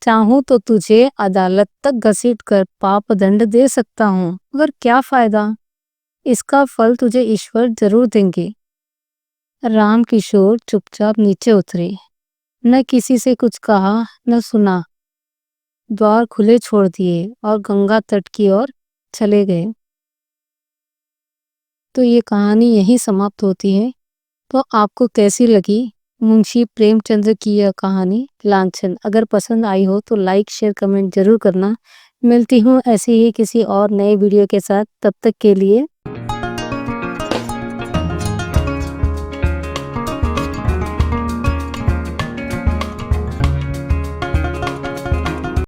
چاہوں تو تجھے عدالت تک گھسیٹ کر پاپ دنڈ دے سکتا ہوں، مگر کیا فائدہ؟ اس کا پھل تجھے ایشور ضرور دیں گے۔ رام کشور چپ چاپ نیچے اترے، نہ کسی سے کچھ کہا نہ سنا، دوار کھلے چھوڑ دیے اور گنگا تٹ کی اور چلے گئے۔ تو یہ کہانی یہی سماپت ہوتی ہے۔ تو آپ کو کیسی لگی منشی پریم چندر کی یہ کہانی لانچن؟ اگر پسند آئی ہو تو لائک شیئر کمنٹ ضرور کرنا۔ ملتی ہوں ایسے ہی کسی اور نئے ویڈیو کے ساتھ، تب تک کے لیے